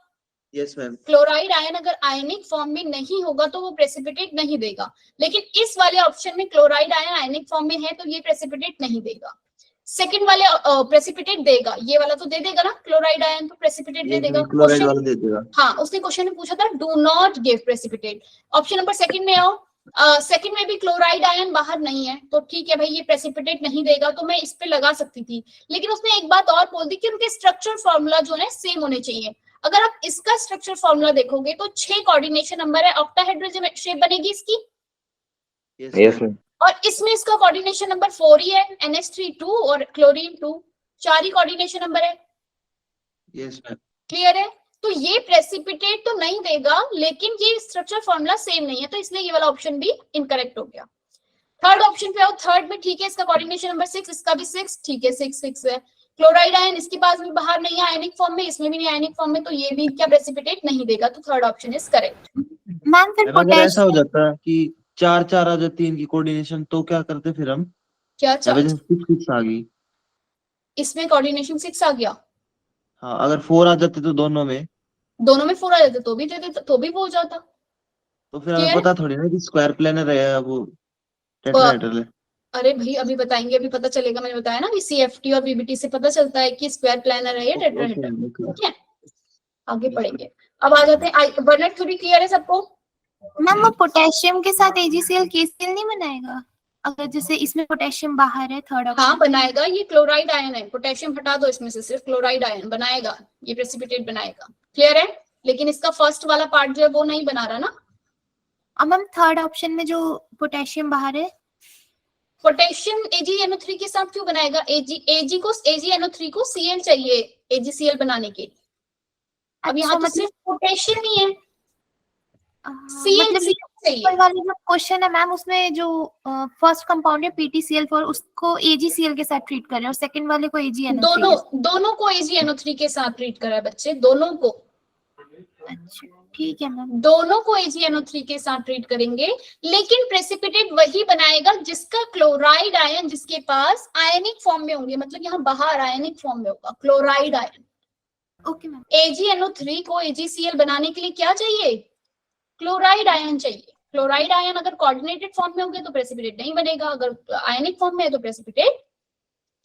Yes ma'am. क्लोराइड आयन अगर आयनिक फॉर्म में नहीं होगा तो वो प्रेसिपिटेट नहीं देगा, लेकिन इस वाले ऑप्शन में क्लोराइड आयन आयनिक फॉर्म में है तो ये प्रेसिपिटेट नहीं देगा। सेकंड वाले प्रेसिपिटेट देगा, ये वाला तो दे देगा ना, क्लोराइड आयन तो प्रेसिपिटेट दे देगा। क्लोराइड वाला दे देगा। हाँ, उसने क्वेश्चन में पूछा था do not give precipitate. Option number second में आओ, सेकंड में भी क्लोराइड आयन बाहर नहीं है तो ठीक है भाई, ये प्रेसिपिटेट नहीं देगा, तो मैं इस पे लगा सकती थी। लेकिन उसने एक बात और बोल दी कि उनके स्ट्रक्चर फॉर्मूला जो है सेम होने चाहिए। अगर आप इसका स्ट्रक्चर फॉर्मूला देखोगे तो 6 कोऑर्डिनेशन नंबर है, ऑक्टाहेड्रल शेप बनेगी इसकी। Yes ma'am. और इसमें इसका कोऑर्डिनेशन नंबर 4 ही है, NH3 और क्लोरीन 2, 4 ही कोऑर्डिनेशन नंबर है। Yes ma'am. क्लियर है? तो ये प्रेसिपिटेट तो नहीं देगा, लेकिन ये स्ट्रक्चर फॉर्मूला सेम नहीं है, तो इसलिए ये वाला ऑप्शन भी इनकरेक्ट हो गया। थर्ड ऑप्शन पे आओ, थर्ड में ठीक है, इसका कोऑर्डिनेशन नंबर 6, इसका भी 6, ठीक है 6 6 है। क्लोराइड आयन इसके पास भी बाहर नहीं है आयनिक फॉर्म में, इसमें भी नहीं आयनिक फॉर्म में, तो ये भी क्या प्रेसिपिटेट नहीं देगा, तो third option is correct. Ma'am फिर अगर ऐसा हो पोटेशियम जाता कि 4 4 आ जाती इनकी कोऑर्डिनेशन, तो क्या करते फिर हम? क्या अबे चार्ज, जैसे 6 6 आ गई, इसमें कोऑर्डिनेशन 6 आ गया, हाँ अगर 4 आ जाते तो दोनों में, दोनों में 4 आ जाते तो भी दे देता, तो भी वो हो जाता। तो फिर हमें Clear? पता थोड़ी ना कि स्क्वायर प्लेनर है या वो टेट्राहेड्रल है। अरे भाई अभी बताएंगे, अभी पता चलेगा, मैंने बताया ना कि CFT और BBT से पता चलता है कि स्क्वायर प्लानर है या टेट्राहेड्रल, ठीक है, आगे पढ़ेंगे। अब आ जाते हैं बर्नौली थ्योरी, क्लियर है सबको? मैम वो पोटेशियम के साथ AgCl KCl नहीं बनाएगा अगर जैसे इसमें पोटेशियम बाहर है थर्ड हाँ ऑप्शन? बनाएगा, ये क्लोराइड आयन है, पोटेशियम हटा दो इसमें से, सिर्फ क्लोराइड आयन बनाएगा, ये प्रेसिपिटेट बनाएगा, क्लियर है? लेकिन इसका फर्स्ट वाला पार्ट जो है वो नहीं बना रहा ना। और मैम थर्ड ऑप्शन में जो पोटेशियम बाहर है, पोटेशियम AgNO3 के साथ क्यों बनाएगा? AgNO3 को Cl चाहिए AgCl बनाने के, अब यहाँ तो मतलब सिर्फ पोटेशियम ही है, Cl मतलब चाहिए। ऊपर वाली जो क्वेश्चन है मैम उसमें जो फर्स्ट कंपाउंड है PtCl4 उसको AgCl के साथ ट्रीट कर रहे हैं और सेकंड वाले को AgNO3 दोनों को AgNO3 के साथ ट्रीट करा है बच्चे, दोनों को, अच्छा ठीक है मैम। दोनों को AgNO3 के साथ ट्रीट करेंगे, लेकिन प्रेसिपिटेट वही बनाएगा जिसका क्लोराइड आयन जिसके पास आयनिक फॉर्म में होंगे, मतलब यहाँ बाहर आयनिक फॉर्म में होगा chloride ion. Okay ma'am. AgNO3 को AgCl बनाने के लिए क्या चाहिए? क्लोराइड आयन चाहिए। क्लोराइड आयन अगर कोऑर्डिनेटेड फॉर्म में होंगे तो प्रेसिपिटेट नहीं बनेगा, अगर आयनिक फॉर्म में है तो प्रेसिपिटेट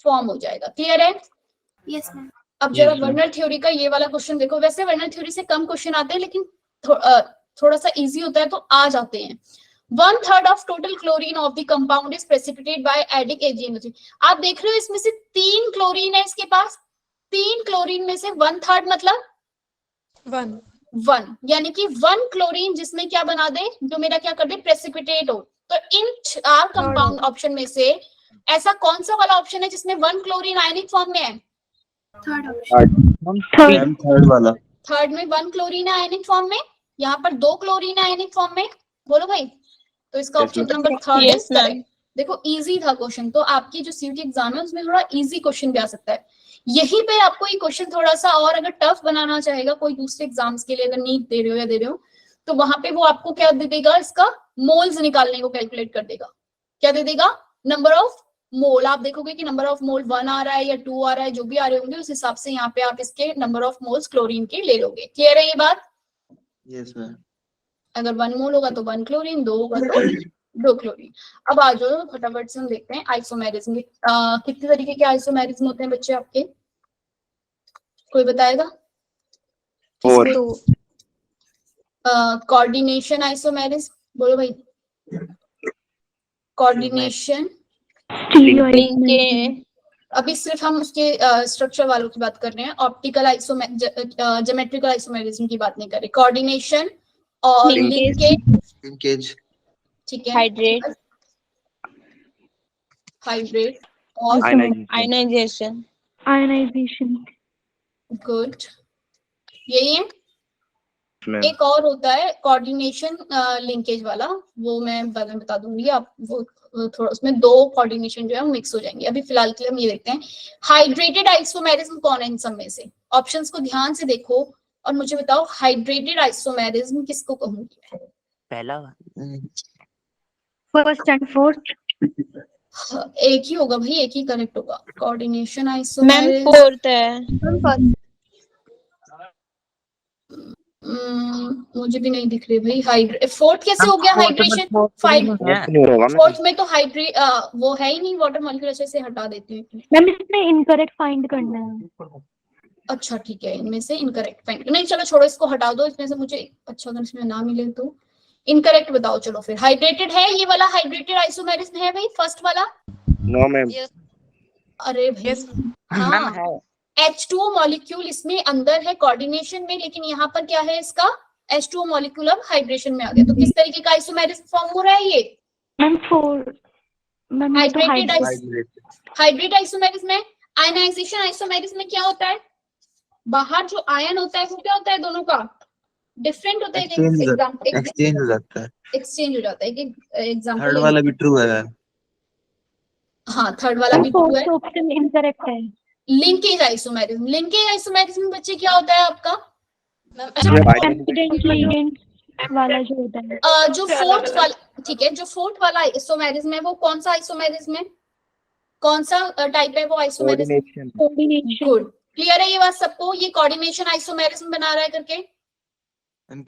फॉर्म हो जाएगा, क्लियर है? Yes ma'am. अब जरा Yes, ma'am. वर्नर थ्योरी का ये वाला क्वेश्चन देखो, वैसे वर्नर थ्योरी से कम क्वेश्चन आते हैं लेकिन थोड़ा सा इजी होता है तो आ जाते हैं। 1/3 of total chlorine of the compound is precipitate by adding AgNO3। आप देख रहे हो इसमें से 3 क्लोरीन है इसके पास, 3 क्लोरीन में से 1/3 मतलब 1, यानी कि 1 क्लोरीन जिसमें क्या बना दे, जो मेरा क्या कर दे, प्रेसिपिटेट हो। तो इन 4 कंपाउंड ऑप्शन में से ऐसा कौन सा वाला ऑप्शन है जिसमें 1 क्लोरीन आयनिक फॉर्म में है? Third option. थर्ड वाला। थर्ड में 1 क्लोरीन है आयनिक फॉर्म में, यहाँ पर 2 क्लोरीन है आयनिक फॉर्म में, बोलो भाई, तो इसका Yes, option ma'am. Number 3 Yes, is correct. देखो इजी था क्वेश्चन, तो आपकी जो CUT एग्जाम है उसमें थोड़ा इजी क्वेश्चन भी आ सकता है। यहीं पे आपको ये क्वेश्चन थोड़ा सा और अगर टफ बनाना चाहेगा कोई दूसरे एग्जाम्स के लिए, अगर नीट दे रहे हो या दे रहे हो, तो वहां पे वो आपको क्या दे देगा, इसका मोल्स निकालने को कैलकुलेट कर देगा। क्या दे देगा? Number of mole. आप देखोगे कि नंबर ऑफ मोल 1 आ रहा है या 2 आ रहा है, जो भी आ रहे होंगे उस हिसाब से यहाँ पे आप इसके नंबर ऑफ मोल्स क्लोरीन के ले लोगे। क्लियर है ये बात? Yes ma'am. अगर 1 मोल होगा तो 1 क्लोरीन, 2 होगा तो 2 क्लोरीन। अब आ जाओ फटाफट से हम देखते हैं आइसोमेरिज्म। कितने तरीके के आइसोमेरिज्म होते हैं बच्चे आपके, कोई बताएगा? कोऑर्डिनेशन आइसोमेरिज्म, बोलो भाई। कोऑर्डिनेशन, अभी सिर्फ हम उसके स्ट्रक्चर वालों की बात कर रहे हैं, ऑप्टिकल ज्योमेट्रिकल आइसोमेरिज्म की बात नहीं कर रहे। कोऑर्डिनेशन और लिंकेज, ठीक है, हाइड्रेट, हाइब्रिड और आयनाइजेशन, गुड, यही है। एक और होता है कोऑर्डिनेशन लिंकेज वाला, वो मैं बाद में बता दूंगी, आप वो थोड़ा उसमें 2 कोऑर्डिनेशन जो है वो मिक्स हो जाएंगे। अभी फिलहाल के लिए हम ये देखते हैं हाइड्रेटेड आइसोमेरिज्म कौन है इन सब में से। ऑप्शंस को ध्यान से देखो और मुझे बताओ हाइड्रेटेड आइसोमेरिज्म किसको कहूंगी मैं? पहला फर्स्ट एंड फोर्थ। एक ही होगा भाई, एक ही करेक्ट होगा। कोऑर्डिनेशन मैम आइसोमेरिज्म 4th है। मुझे भी नहीं दिख रही भाई। फोर्थ कैसे हो गया हाइड्रेशन? 5 फोर्थ में तो हाइड्रेट वो है ही नहीं, वाटर मॉलिक्यूल, अच्छे से हटा देती हूँ। मैम इसमें इनकरेक्ट फाइंड करना है। अच्छा ठीक है, इनमें से इनकरेक्ट फाइंड नहीं, चलो छोड़ो इसको हटा दो, इसमें से मुझे अच्छा अगर इसमें ना मिले तो इनकरेक्ट बताओ। चलो फिर हाइड्रेटेड है ये वाला, हाइड्रेटेड आइसोमेरिज्म है भाई फर्स्ट वाला? No ma'am. अरे भाई हाँ, H2O मॉलिक्यूल इसमें अंदर है कोऑर्डिनेशन में, लेकिन यहाँ पर क्या है, इसका H2O मॉलिक्यूल अब हाइड्रेशन में आ गया। तो किस तरीके का आइसोमेरिज्म फॉर्म हो रहा है ये? हाइड्रेट आइसोमेरिज्म में। आयनाइजेशन आइसोमेरिज्म में क्या होता है, बाहर जो आयन होता है वो क्या होता है, दोनों का डिफरेंट होता है। एक्सचेंज हो जाता है। एक्सचेंज हो जाता है। एक एग्जांपल थर्ड वाला भी ट्रू है। हाँ थर्ड वाला भी ट्रू है। ऑप्शन इनकरेक्ट है। लिंकेज आइसोमेरिज्म, लिंकेज आइसोमेरिज्म बच्चे क्या होता है आपका? लिगेंड वाला जो होता है, जो फोर्थ वाला, ठीक है, जो फोर्थ वाला आइसोमेरिज्म है वो कौन सा आइसोमेरिज्म है, कौन सा टाइप है वो आइसोमेरिज्म? कोऑर्डिनेशन। गुड, क्लियर है ये बात सबको? ये कोऑर्डिनेशन आइसोमेरिज्म बना रहा है करके।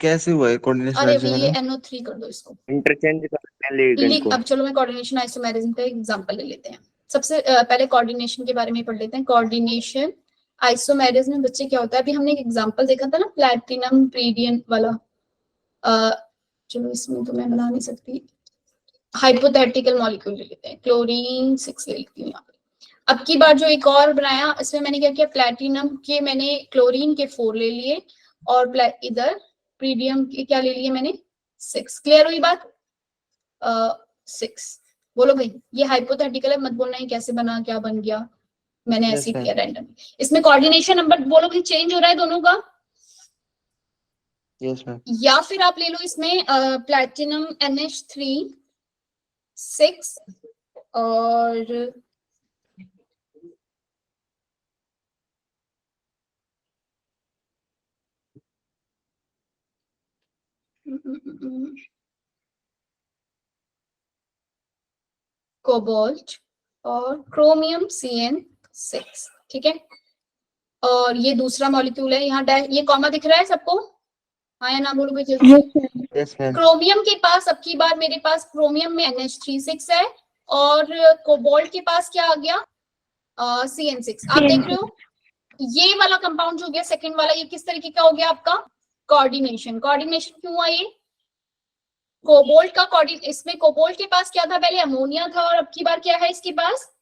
कैसे हुआ है कोऑर्डिनेशन अरे भाई ये आइसोमेरिज्म? NO3 कर दो इसको। इंटरचेंज करते हैं लिगेंड को। अब चलो मैं कोऑर्डिनेशन आइसोमेरिज्म का एग्जांपल ले लेते हैं। सबसे पहले कोऑर्डिनेशन के बारे में पढ़ लेते हैं। कोऑर्डिनेशन आइसोमेरिज्म में बच्चे क्या होता है, अभी हमने एक एग्जांपल देखा था ना प्लैटिनम प्रीडियन वाला। चलो इसमें तो मैं बना नहीं सकती, हाइपोथेटिकल मॉलिक्यूल ले लेते हैं, क्लोरीन 6 ले लेती हूँ यहाँ पे। अब की बार जो एक और बनाया इसमें मैंने क्या किया, प्लैटिनम के मैंने क्लोरीन के 4 ले लिए और इधर प्रीडियम के क्या ले लिए मैंने 6। क्लियर हुई बात? 6 बोलो भाई, ये हाइपोथेटिकल है, मत बोलना है कैसे बना क्या बन गया, मैंने ऐसे Yes, किया रैंडम। इसमें कोऑर्डिनेशन नंबर बोलो भाई चेंज हो रहा है दोनों का। Yes ma'am. या फिर आप ले लो इसमें प्लैटिनम NH3 6 और कोबाल्ट और क्रोमियम CN6, ठीक है। और ये दूसरा मॉलिक्यूल है, यहाँ ये कॉमा दिख रहा है सबको? हाँ या ना बोलो भाई जल्दी। Yes ma'am. क्रोमियम के पास अब की बार मेरे पास क्रोमियम में NH3 है और कोबाल्ट के पास क्या आ गया, CN6। आप देख रहे हो ये वाला कंपाउंड जो गया सेकंड वाला, ये किस तरीके का हो गया आपका? कोऑर्डिनेशन। कोऑर्डिनेशन क्यों हुआ ये? कोबाल्ट का इसमें कोबाल्ट के पास क्या था, पहले अमोनिया था और अब की बार क्या है इसके पास?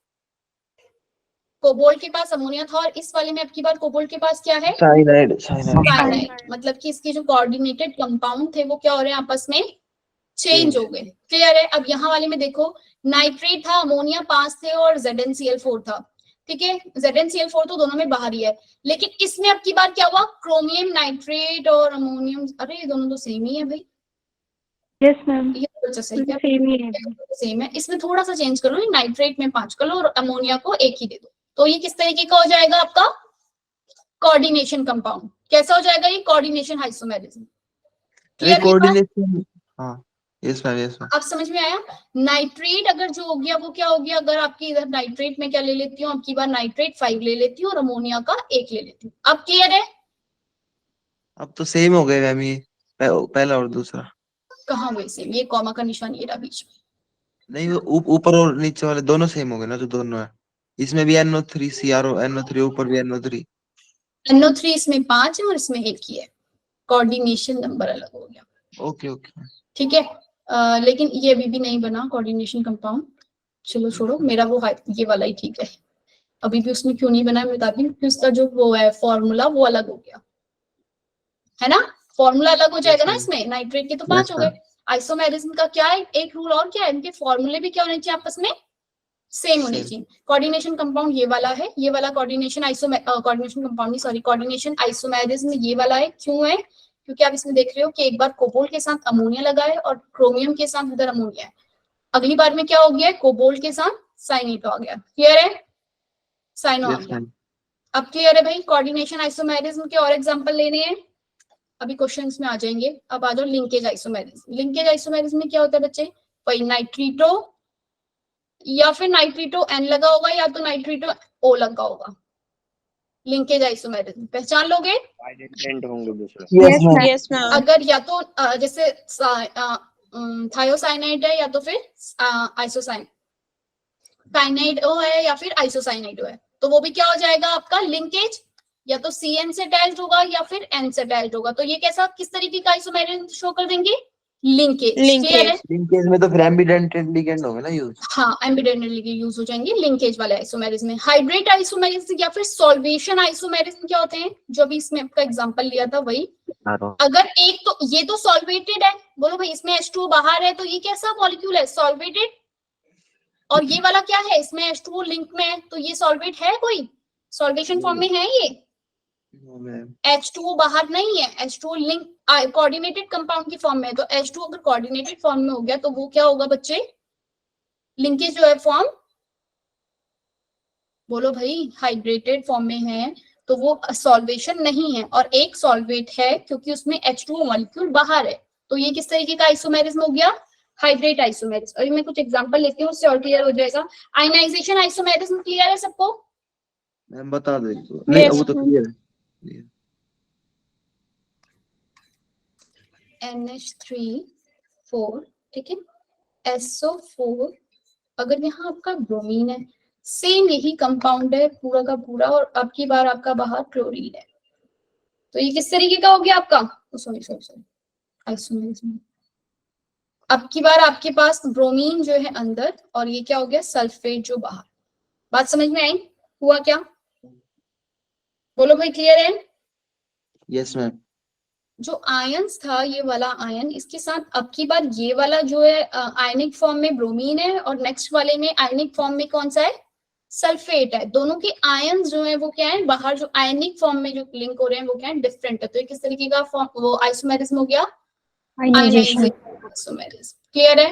कोबाल्ट के पास अमोनिया था और इस वाले में अब की बार कोबाल्ट के पास क्या है? साइनाइड। साइनाइड। मतलब कि इसके जो कोऑर्डिनेटेड कंपाउंड थे वो क्या हो रहे हैं आपस में चेंज हो गए। क्लियर है? अब यहाँ वाले में देखो नाइट्रेट था, अमोनिया 5 थे और ZnCl4 था, ठीक है। ZnCl4 तो दोनों में बाहर ही है, लेकिन इसमें अब की बार क्या हुआ, क्रोमियम नाइट्रेट और अमोनियम, अरे ये दोनों तो सेम ही है भाई। यस मैम, ये बच्चा सही है, सेम ही है। सेम है। इसमें थोड़ा सा चेंज कर लो, नाइट्रेट में 5 कर लो और अमोनिया को 1 ही दे दो, तो ये किस तरीके का हो जाएगा आपका? Coordination compound. कैसा हो जाएगा ये? Coordination isomerism. क्लियर? कोऑर्डिनेशन, हाँ यस मैम, यस मैम। अब समझ में आया? नाइट्रेट अगर जो हो गया वो क्या हो गया, अगर आपकी इधर नाइट्रेट में क्या ले लेती हूँ, आपकी बार नाइट्रेट 5 ले लेती हूँ और अमोनिया का 1 ले लेती हूँ। अब क्लियर है? अब तो सेम हो गए मैम, ये पहला और दूसरा। कहाँ हुए सेम? ये कॉमा का निशान ये रहा बीच में। नहीं वो ऊपर और नीचे वाले दोनों सेम हो गए ना, जो दोनों है। इसमें भी NO3 CRO NO3, ऊपर भी NO3। NO3 इसमें 5 है और इसमें 1 ही है, कोऑर्डिनेशन नंबर अलग हो गया। ओके ओके ठीक है। लेकिन ये अभी भी नहीं बना कोऑर्डिनेशन कंपाउंड। चलो छोड़ो, मेरा वो ये वाला ही ठीक है। अभी भी उसमें क्यों नहीं बना मैं बताती हूँ, क्योंकि उसका जो वो है फॉर्मूला वो अलग हो गया है ना, फॉर्मूला अलग हो जाएगा ना इसमें। नाइट्रेट के तो 5 हो गए। आइसोमेरिज्म का क्या है, एक रूल और क्या है, इनके फॉर्मूले भी क्या होने चाहिए आपस में सेम होने चाहिए। कोऑर्डिनेशन कंपाउंड ये वाला है, ये वाला कोऑर्डिनेशन कोऑर्डिनेशन कंपाउंड नहीं सॉरी कोऑर्डिनेशन आइसोमेरिज्म ये वाला है। क्यों है? क्योंकि आप इसमें देख रहे हो कि एक बार कोबाल्ट के साथ अमोनिया लगा है और क्रोमियम के साथ इधर अमोनिया है, अगली बार में क्या हो गया, कोबाल्ट के साथ साइनाइड आ गया। क्लियर है? साइनो आ गया। अब क्लियर है भाई? कोऑर्डिनेशन आइसोमेरिज्म के और एग्जांपल लेने हैं, अभी क्वेश्चंस में आ जाएंगे। अब आ जाओ लिंकेज आइसोमेरिज्म। लिंकेज आइसोमेरिज्म में क्या होता है बच्चे, वही नाइट्रीटो या फिर नाइट्रीटो N लगा होगा या तो नाइट्रीटो O लगा होगा। लिंकेज आइसोमेरिज्म पहचान लोगे? आइडेंटिटी होंगे दूसरे। Yes ma'am. अगर या तो जैसे थायोसाइनाइड है या तो फिर काइनाइड है या फिर आइसोसाइनाइड है, तो वो भी क्या हो जाएगा आपका लिंकेज, या तो CN से अटैच्ड होगा या फिर N से अटैच्ड होगा। तो ये कैसा किस तरीके का आइसोमेरिज्म शो कर देंगे? लिंकेज। क्लियर है? लिंकेज में तो फिर एम्बिडेंटेड लिगेंड होंगे ना यूज। हाँ एम्बिडेंटेड लिगेंड यूज हो जाएंगे लिंकेज वाले आइसोमेरिज्म में। हाइड्रेट आइसोमेरिज्म या फिर सॉल्वेशन आइसोमेरिज्म क्या होते हैं, जो अभी इसमें आपका एग्जांपल लिया था वही। अगर एक तो ये तो सॉल्वेटेड है, बोलो भाई इसमें H2O बाहर है तो ये कैसा मॉलिक्यूल है, सॉल्वेटेड। और ये वाला क्या है, इसमें H2O लिंक में है तो ये सॉल्वेट है, कोई सॉल्वेशन फॉर्म में है ये? H2O बाहर नहीं है, H2O लिंक कोऑर्डिनेटेड कंपाउंड की फॉर्म में है। तो H2O अगर कोऑर्डिनेटेड फॉर्म में हो गया तो वो क्या होगा बच्चे, लिंकेज जो है फॉर्म बोलो भाई, हाइड्रेटेड फॉर्म में है तो वो सॉल्वेशन नहीं है, और एक सॉल्वेट है क्योंकि उसमें H2O मॉलिक्यूल बाहर है। तो ये किस तरीके का आइसोमेरिज्म हो गया? Hydrate isomerism. और मैं कुछ एग्जांपल लेती हूँ, उससे और क्लियर हो जाएगा। आयनाइजेशन आइसोमेरिज्म क्लियर है सबको? मैम बता दे नहीं, वो तो क्लियर है। NH3 4, ठीक है, SO4, अगर यहाँ आपका ब्रोमीन है, सेम यही कंपाउंड है पूरा का पूरा, और अब की बार आपका बाहर क्लोरीन है। तो ये किस तरीके का हो गया आपका? Sorry isomerism. अब की बार आपके पास ब्रोमीन जो है अंदर, और ये क्या हो गया? सल्फेट जो बाहर। बात समझ में आई? हुआ क्या? बोलो भाई, क्लियर है? Yes ma'am. जो आयंस था, ये वाला आयन, इसके साथ अब की बार ये वाला जो है आयनिक फॉर्म में ब्रोमीन है, और नेक्स्ट वाले में आयनिक फॉर्म में कौन सा है? सल्फेट है। दोनों के आयंस जो है वो क्या है? बाहर जो आयनिक फॉर्म में जो लिंक हो रहे हैं वो क्या है? डिफरेंट है। तो ये किस तरीके का फॉर्म, वो आइसोमेरिज्म हो गया? Ionisation isomerism. क्लियर है?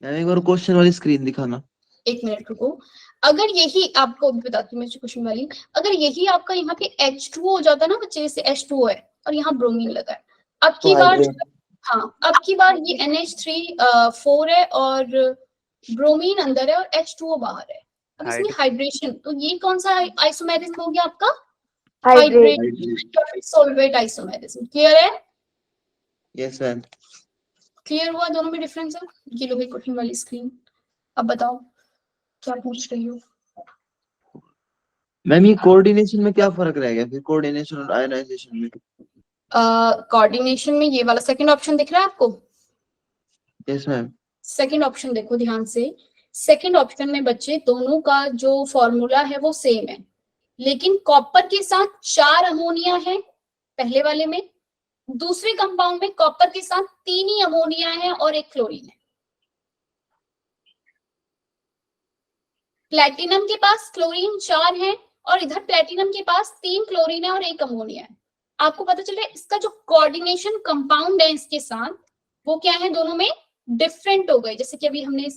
मैम एक बार क्वेश्चन वाली स्क्रीन दिखाना। एक मिनट रुको। अगर यही आपको भी बताती हूँ मैं क्वेश्चन वाली, अगर यही आपका यहाँ पे H2O हो जाता ना बच्चे, जैसे H2O है और यहाँ ब्रोमीन लगा है, अब की बार, हाँ, अब की बार ये NH3 4 है और ब्रोमीन अंदर है और H2O बाहर है। अब इसमें हाइड्रेशन, तो ये कौन सा आइसोमेरिज्म हो गया आपका? Hydrate solvate isomerism. क्लियर है? Yes ma'am. क्लियर हुआ दोनों में डिफरेंस है? ये लो भाई क्वेश्चन वाली स्क्रीन। अब बताओ क्या पूछ रही हो? मैम ये कोऑर्डिनेशन में क्या फर्क रह गया फिर, कोऑर्डिनेशन और आयनाइजेशन में? कोऑर्डिनेशन में ये वाला सेकंड ऑप्शन दिख रहा है आपको? Yes ma'am. सेकंड ऑप्शन देखो ध्यान से। सेकंड ऑप्शन में बच्चे दोनों का जो फॉर्मूला है वो सेम है, लेकिन कॉपर के साथ 4 अमोनिया है पहले वाले में, दूसरे कंपाउंड में कॉपर के साथ 3 ही अमोनिया है और 1 क्लोरीन है। प्लेटिनम के पास क्लोरीन 4 है और इधर प्लेटिनम के पास 3 क्लोरीन है और 1 अमोनिया है। आपको पता चल रहा है इसका जो कोऑर्डिनेशन कंपाउंड है इसके साथ वो क्या है? दोनों में डिफरेंट हो गए। जैसे कि अभी हमने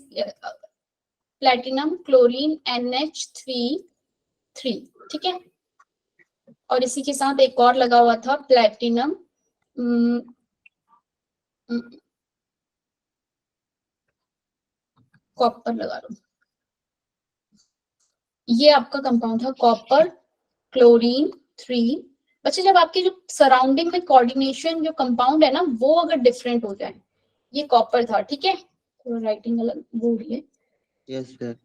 प्लेटिनम क्लोरीन NH3, ठीक है, और इसी के साथ एक और लगा हुआ था प्लेटिनम कॉपर लगा लो। ये आपका कंपाउंड था कॉपर क्लोरीन 3। बच्चे जब आपके जो सराउंडिंग में कोऑर्डिनेशन जो कंपाउंड है ना वो अगर डिफरेंट हो जाए, ये कॉपर था, ठीक है, तो राइटिंग अलग वो रही है। Yes sir.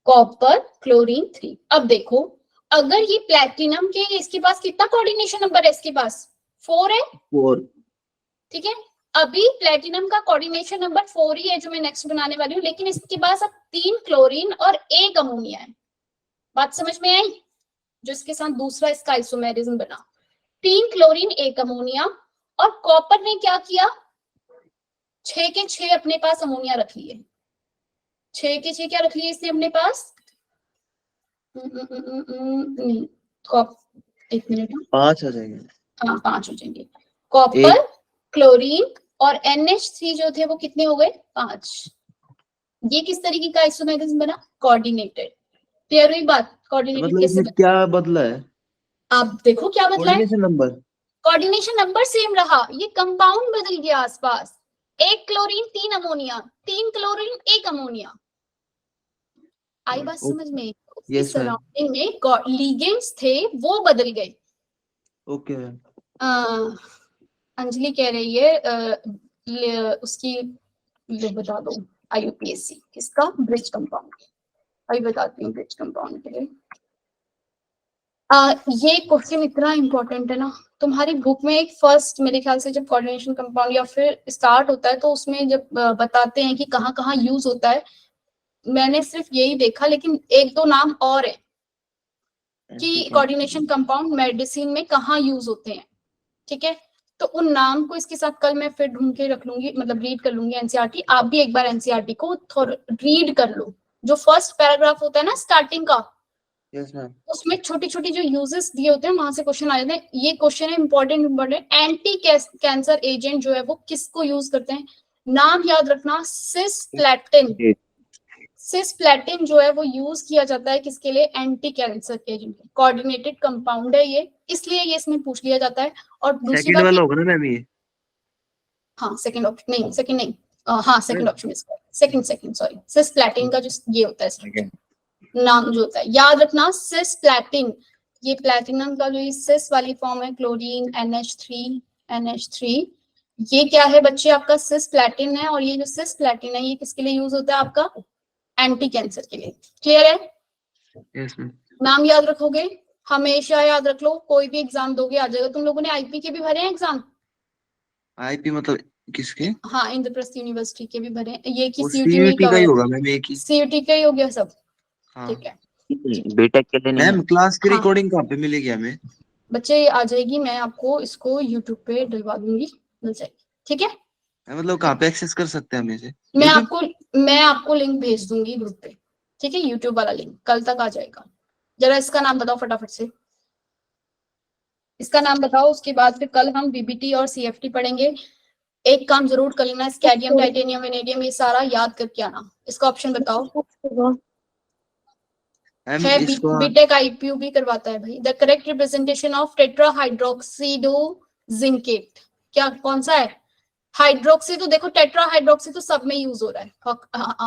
Copper chlorine 3। अब देखो, अगर ये प्लैटिनम के, इसके पास कितना कोऑर्डिनेशन नंबर है? इसके पास 4 है, 4, ठीक है। अभी प्लैटिनम का कोऑर्डिनेशन नंबर 4 ही है जो मैं नेक्स्ट बनाने वाली हूँ, लेकिन इसके पास अब 3 क्लोरीन और 1 अमोनिया है। बात समझ में आई? जो इसके साथ दूसरा इसका आइसोमेरिज्म बना, 3 क्लोरीन 1 अमोनिया, और कॉपर ने क्या किया? 6 के 6 अपने पास अमोनिया रख लिए। 6 के 6 क्या रख लिए इसने अपने पास? नहीं, एक मिनट, 5 आ जाएंगे। हाँ 5 हो जाएंगे। कॉपर क्लोरीन और NH3 जो थे वो कितने हो गए? 5। ये किस तरीके का आइसोमेरिज्म बना? कोऑर्डिनेटेड। क्लियर हुई बात? कोऑर्डिनेटेड मतलब कैसे इसमें क्या बदला है? आप देखो क्या बदला है। Coordination number, coordination number same रहा, ये कंपाउंड बदल गया आसपास। 1 क्लोरीन 3 अमोनिया, 3 क्लोरीन 1 अमोनिया। आई बात समझ में? Yes ma'am. सराउंडिंग में लिगेंड्स थे वो बदल गए। ओके। अंजलि कह रही है उसकी बता दो IUPAC किसका? Bridge compound. अभी बताती हूँ ब्रिज कंपाउंड के लिए। ये क्वेश्चन इतना इंपॉर्टेंट है ना, तुम्हारी बुक में एक फर्स्ट मेरे ख्याल से जब कोऑर्डिनेशन कंपाउंड या फिर स्टार्ट होता है तो उसमें जब बताते हैं कि कहाँ कहाँ यूज होता है, मैंने सिर्फ यही देखा, लेकिन 1-2 नाम और है कि कोऑर्डिनेशन कंपाउंड मेडिसिन में कहाँ यूज होते हैं, ठीक है। तो उन नाम को इसके साथ कल मैं फिर ढूंढ के रख लूंगी, मतलब रीड कर लूंगी NCERT। आप भी एक बार NCERT को रीड कर लो। जो फर्स्ट पैराग्राफ होता है ना स्टार्टिंग का, यस मैम, उसमें छोटी छोटी जो यूजेस दिए होते हैं वहां से क्वेश्चन आ जाते हैं। ये क्वेश्चन है इंपॉर्टेंट। एंटी कैंसर एजेंट जो है वो किसको यूज करते हैं? नाम याद रखना, सिस्प्लेटिन। सिस्प्लैटिन जो है वो यूज किया जाता है किसके लिए? एंटी कैंसर के एजेंट। कोऑर्डिनेटेड कंपाउंड है ये, इसलिए ये इसमें पूछ लिया जाता है। और दूसरी सेकंड बात वाला होगा ना मैम ये? हाँ सेकंड ऑप्शन नहीं, सेकंड नहीं, हाँ सेकंड ऑप्शन इसका, सेकंड सॉरी। सिस्प्लैटिन का जो ये होता है नाम जो होता है, याद रखना सिस्प्लैटिन। ये प्लैटिनम का जो ये सिस वाली फॉर्म है, क्लोरीन NH3 ये क्या है बच्चे? आपका सिस्प्लैटिन है। और ये जो सिस्प्लैटिन है ये किसके लिए यूज होता है? आपका एंटी कैंसर के लिए। क्लियर है? Yes ma'am. नाम याद रखोगे, हमेशा याद रख लो, कोई भी एग्जाम दोगे आ जाएगा। तुम लोगों ने आईपी के भी भरे हैं एग्जाम? आईपी मतलब किसके? हाँ इंद्रप्रस्थ यूनिवर्सिटी के भी भरे हैं। ये की वो सीयूटी नहीं सीयूटी का ही कवर, होगा मैम, एक ही। सीयूटी का ही हो गया सब। हाँ ठीक है बीटेक के लिए नहीं है। मैम, क्लास की हाँ। रिकॉर्डिंग कहाँ पे मिलेगी हमें? बच्चे आ जाएगी, मैं आपको इसको यूट्यूब पे डलवा दूंगी, मिल जाएगी। ठीक है, मतलब कहाँ पे एक्सेस कर सकते हैं हम इसे? मैं आपको लिंक भेज दूंगी ग्रुप पे। ठीक है, यूट्यूब वाला लिंक कल तक आ जाएगा। जरा इसका नाम बताओ फटाफट से, इसका नाम बताओ। उसके बाद फिर कल हम बीबीटी और सीएफटी पढ़ेंगे। एक काम जरूर कर लेना, स्कैडियम, टाइटेनियम, वेनेडियम ये सारा याद करके आना। इसका ऑप्शन बताओ। मैम है इसको बीटेक आईपीयू भी करवाता है भाई। The correct representation of tetrahydroxido zincate क्या कौन सा है? हाइड्रोक्सी तो देखो, टेट्राहाइड्रोक्सी तो सब में यूज हो रहा है,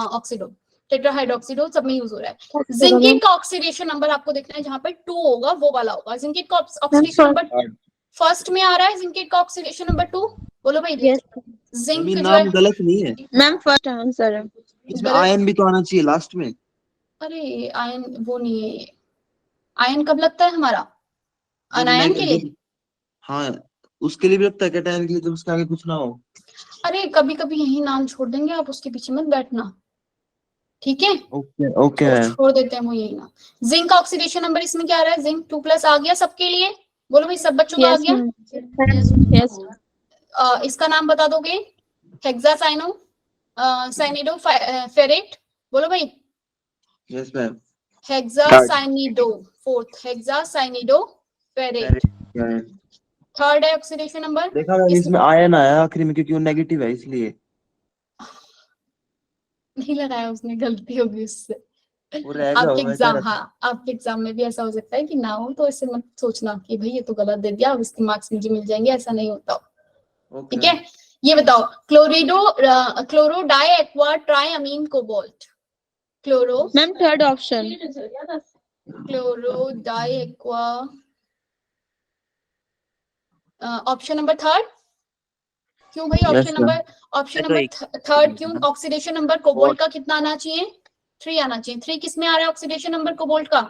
ऑक्सीडो टेट्राहाइड्रोक्सिडो सब में यूज हो रहा है। जिंकेट का ऑक्सीडेशन नंबर आपको देखना है, जहां पर 2 होगा वो वाला होगा। जिंकेट का ऑक्सीडेशन नंबर फर्स्ट में आ रहा है, जिंकेट का ऑक्सीडेशन नंबर 2। बोलो भाई। जिंक ये जो नाम है गलत नहीं है? मैम फर्स्ट आंसर है। इसमें गलत। आयन भी तो आना चाहिए लास्ट में। अरे आयन वो नहीं है, आयन कब लगता है हमारा? जब अनायन के लिए। हाँ, उसके लिए भी लगता है कैटायन के लिए, जब उसके आगे कुछ ना हो। अरे कभी कभी यही नाम छोड़ देंगे, आप उसके पीछे मत बैठना। ठीक है, ओके ओके मैम। छोड़ देते हैं वो यही नाम। जिंक का ऑक्सीडेशन नंबर इसमें क्या आ रहा है? जिंक 2+ आ गया सबके लिए। बोलो भाई, सब बच्चों का आ यस गया। Ma'am yes. इसका नाम बता दोगे? Hexacyano cyanido ferrate. बोलो भाई। Yes ma'am. Hexacyanido, fourth hexacyanido ferrate. Third है ऑक्सीडेशन नंबर। देखा मैम, इसमें आयन आया आखिरी में क्योंकि वो नेगेटिव है इसलिए। नहीं लगाया उसने, गलती होगी उससे। वो रह गया आपके वो, मैं कह एग्जाम, रहा था। हाँ आपके एग्जाम में भी ऐसा हो सकता है कि ना हो, तो ऐसे मत सोचना कि भाई ये तो गलत दे दिया, अब इसके मार्क्स मुझे मिल जाएंगे, ऐसा नहीं होता। ओके ठीक है, ये बताओ। Chloro di aqua tri ammine cobalt. Chloro ma'am third option. Chloro di aqua, option number third. क्यों भाई ऑप्शन नंबर थर्ड क्यों? ऑक्सीडेशन नंबर कोबाल्ट का कितना आना चाहिए? 3 आना चाहिए। 3 किस में आ रहा है ऑक्सीडेशन नंबर कोबाल्ट का?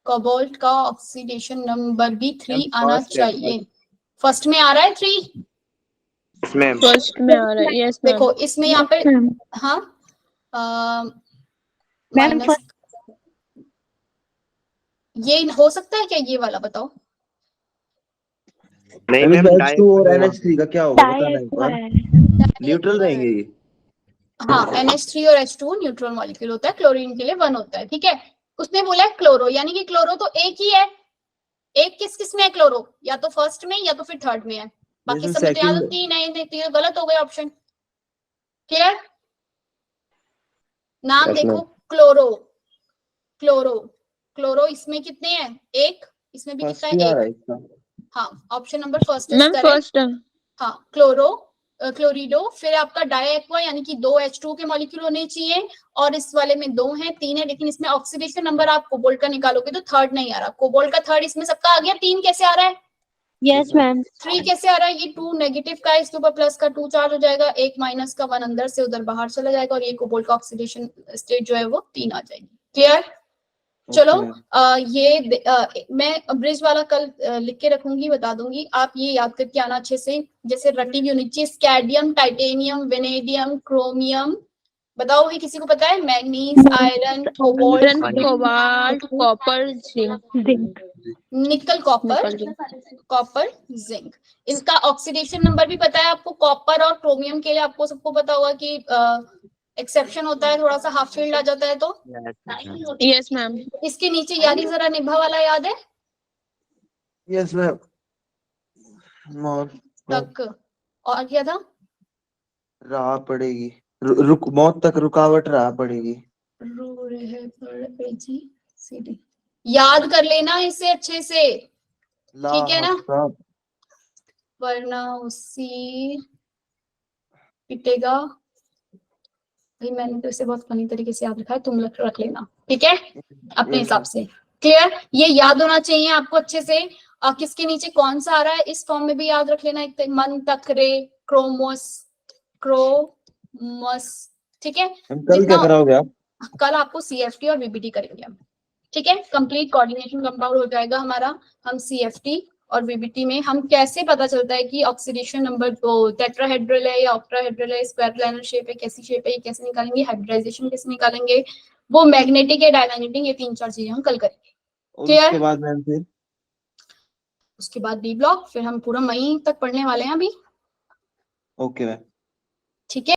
कोबाल्ट का ऑक्सीडेशन नंबर भी 3 आना चाहिए। फर्स्ट में आ रहा है 3। फर्स्ट में आ रहा है। Yes ma'am. देखो इसमें यहाँ पे हाँ माइनस, ये हो सकता है क्या ये वाला? बताओ। नहीं मैम, मैम, H2 और NH3 का क्या होगा बताना एक बार। न्यूट्रल रहेंगे ये? हाँ NH3 और H2 न्यूट्रल मॉलिक्यूल होता है, क्लोरीन के लिए 1 होता है। ठीक है, उसने बोला है क्लोरो, यानी कि क्लोरो तो एक ही है। एक किस किस में है क्लोरो? या तो फर्स्ट में या तो फिर थर्ड में है। बाकी सब में तो याद 3 है, 3 गलत हो गए ऑप्शन। क्लियर? नाम देखो, क्लोरो क्लोरो क्लोरो इसमें कितने हैं? एक। इसमें भी कितना है? एक। हाँ, option number first is ma'am correct. First. हाँ क्लोरो, क्लोरिडो, फिर आपका डाइएक्वा यानी कि 2 H2 के मॉलिक्यूल होने चाहिए, और इस वाले में 2 हैं, 3 है, लेकिन इसमें ऑक्सीडेशन नंबर आप कोबाल्ट का निकालोगे तो थर्ड नहीं आ रहा। कोबाल्ट का थर्ड इसमें सबका आ गया, 3 कैसे आ रहा है? Yes ma'am. 3 कैसे आ रहा है? ये 2 नेगेटिव का है, इसके ऊपर प्लस का 2 चार्ज हो जाएगा, एक माइनस का 1 अंदर से उधर बाहर चला जाएगा, और ये कोबाल्ट का ऑक्सीडेशन स्टेट जो है वो 3 आ जाएगी। क्लियर? चलो मैं ब्रिज वाला कल लिख के रखूंगी, बता दूंगी, आप ये याद करके आना अच्छे से, जैसे रटी भी होनी चाहिए। स्कैडियम, टाइटेनियम, वेनेडियम, क्रोमियम, बताओ भाई किसी को पता है? Manganese, iron, cobalt, cobalt, copper, zinc. निकल, कॉपर, जिंक। इनका ऑक्सीडेशन नंबर भी पता है आपको? कॉपर और क्रोमियम के लिए आपको सबको पता होगा कि एक्सेप्शन होता है, थोड़ा सा हाफ फील्ड आ जाता है तो। Yes ma'am. इसके नीचे यारी जरा निभा वाला याद है? Yes ma'am. तक और क्या था? राह पड़ेगी। मौत तक रुकावट रहा पड़ेगी। रो रहे पर AGCD याद कर लेना इसे अच्छे से, ठीक है ना, वरना उसी पिटेगा। भाई मैंने तो इसे बहुत फनी तरीके से याद रखा है, तुम रख लेना, ठीक है, अपने हिसाब से। क्लियर, ये याद होना चाहिए आपको अच्छे से। किसके नीचे कौन सा आ रहा है इस फॉर्म में भी याद रख लेना। एक मन तक रे, क्रोमोस, ठीक है। कल क्या कराओगे आप? कल आपको CFT और VBT करेंगे हम, ठीक है। कंप्लीट कोऑर्डिनेशन कंपाउंड हो जाएगा हमारा। हम CFT और VBT में हम कैसे पता चलता है कि ऑक्सीडेशन नंबर टेट्राहेड्रल है या ऑक्टाहेड्रल है, स्क्वायर प्लानर शेप है, कैसी शेप है, ये कैसे निकालेंगे, हाइब्रिडाइजेशन कैसे निकालेंगे, वो मैग्नेटिक या डायमैग्नेटिक, ये 3-4 चीजें हम कल करेंगे। क्लियर? उसके बाद मैम फिर उसके बाद D ब्लॉक, फिर हम पूरा मई तक पढ़ने वाले हैं अभी, ओके मैम। ठीक है।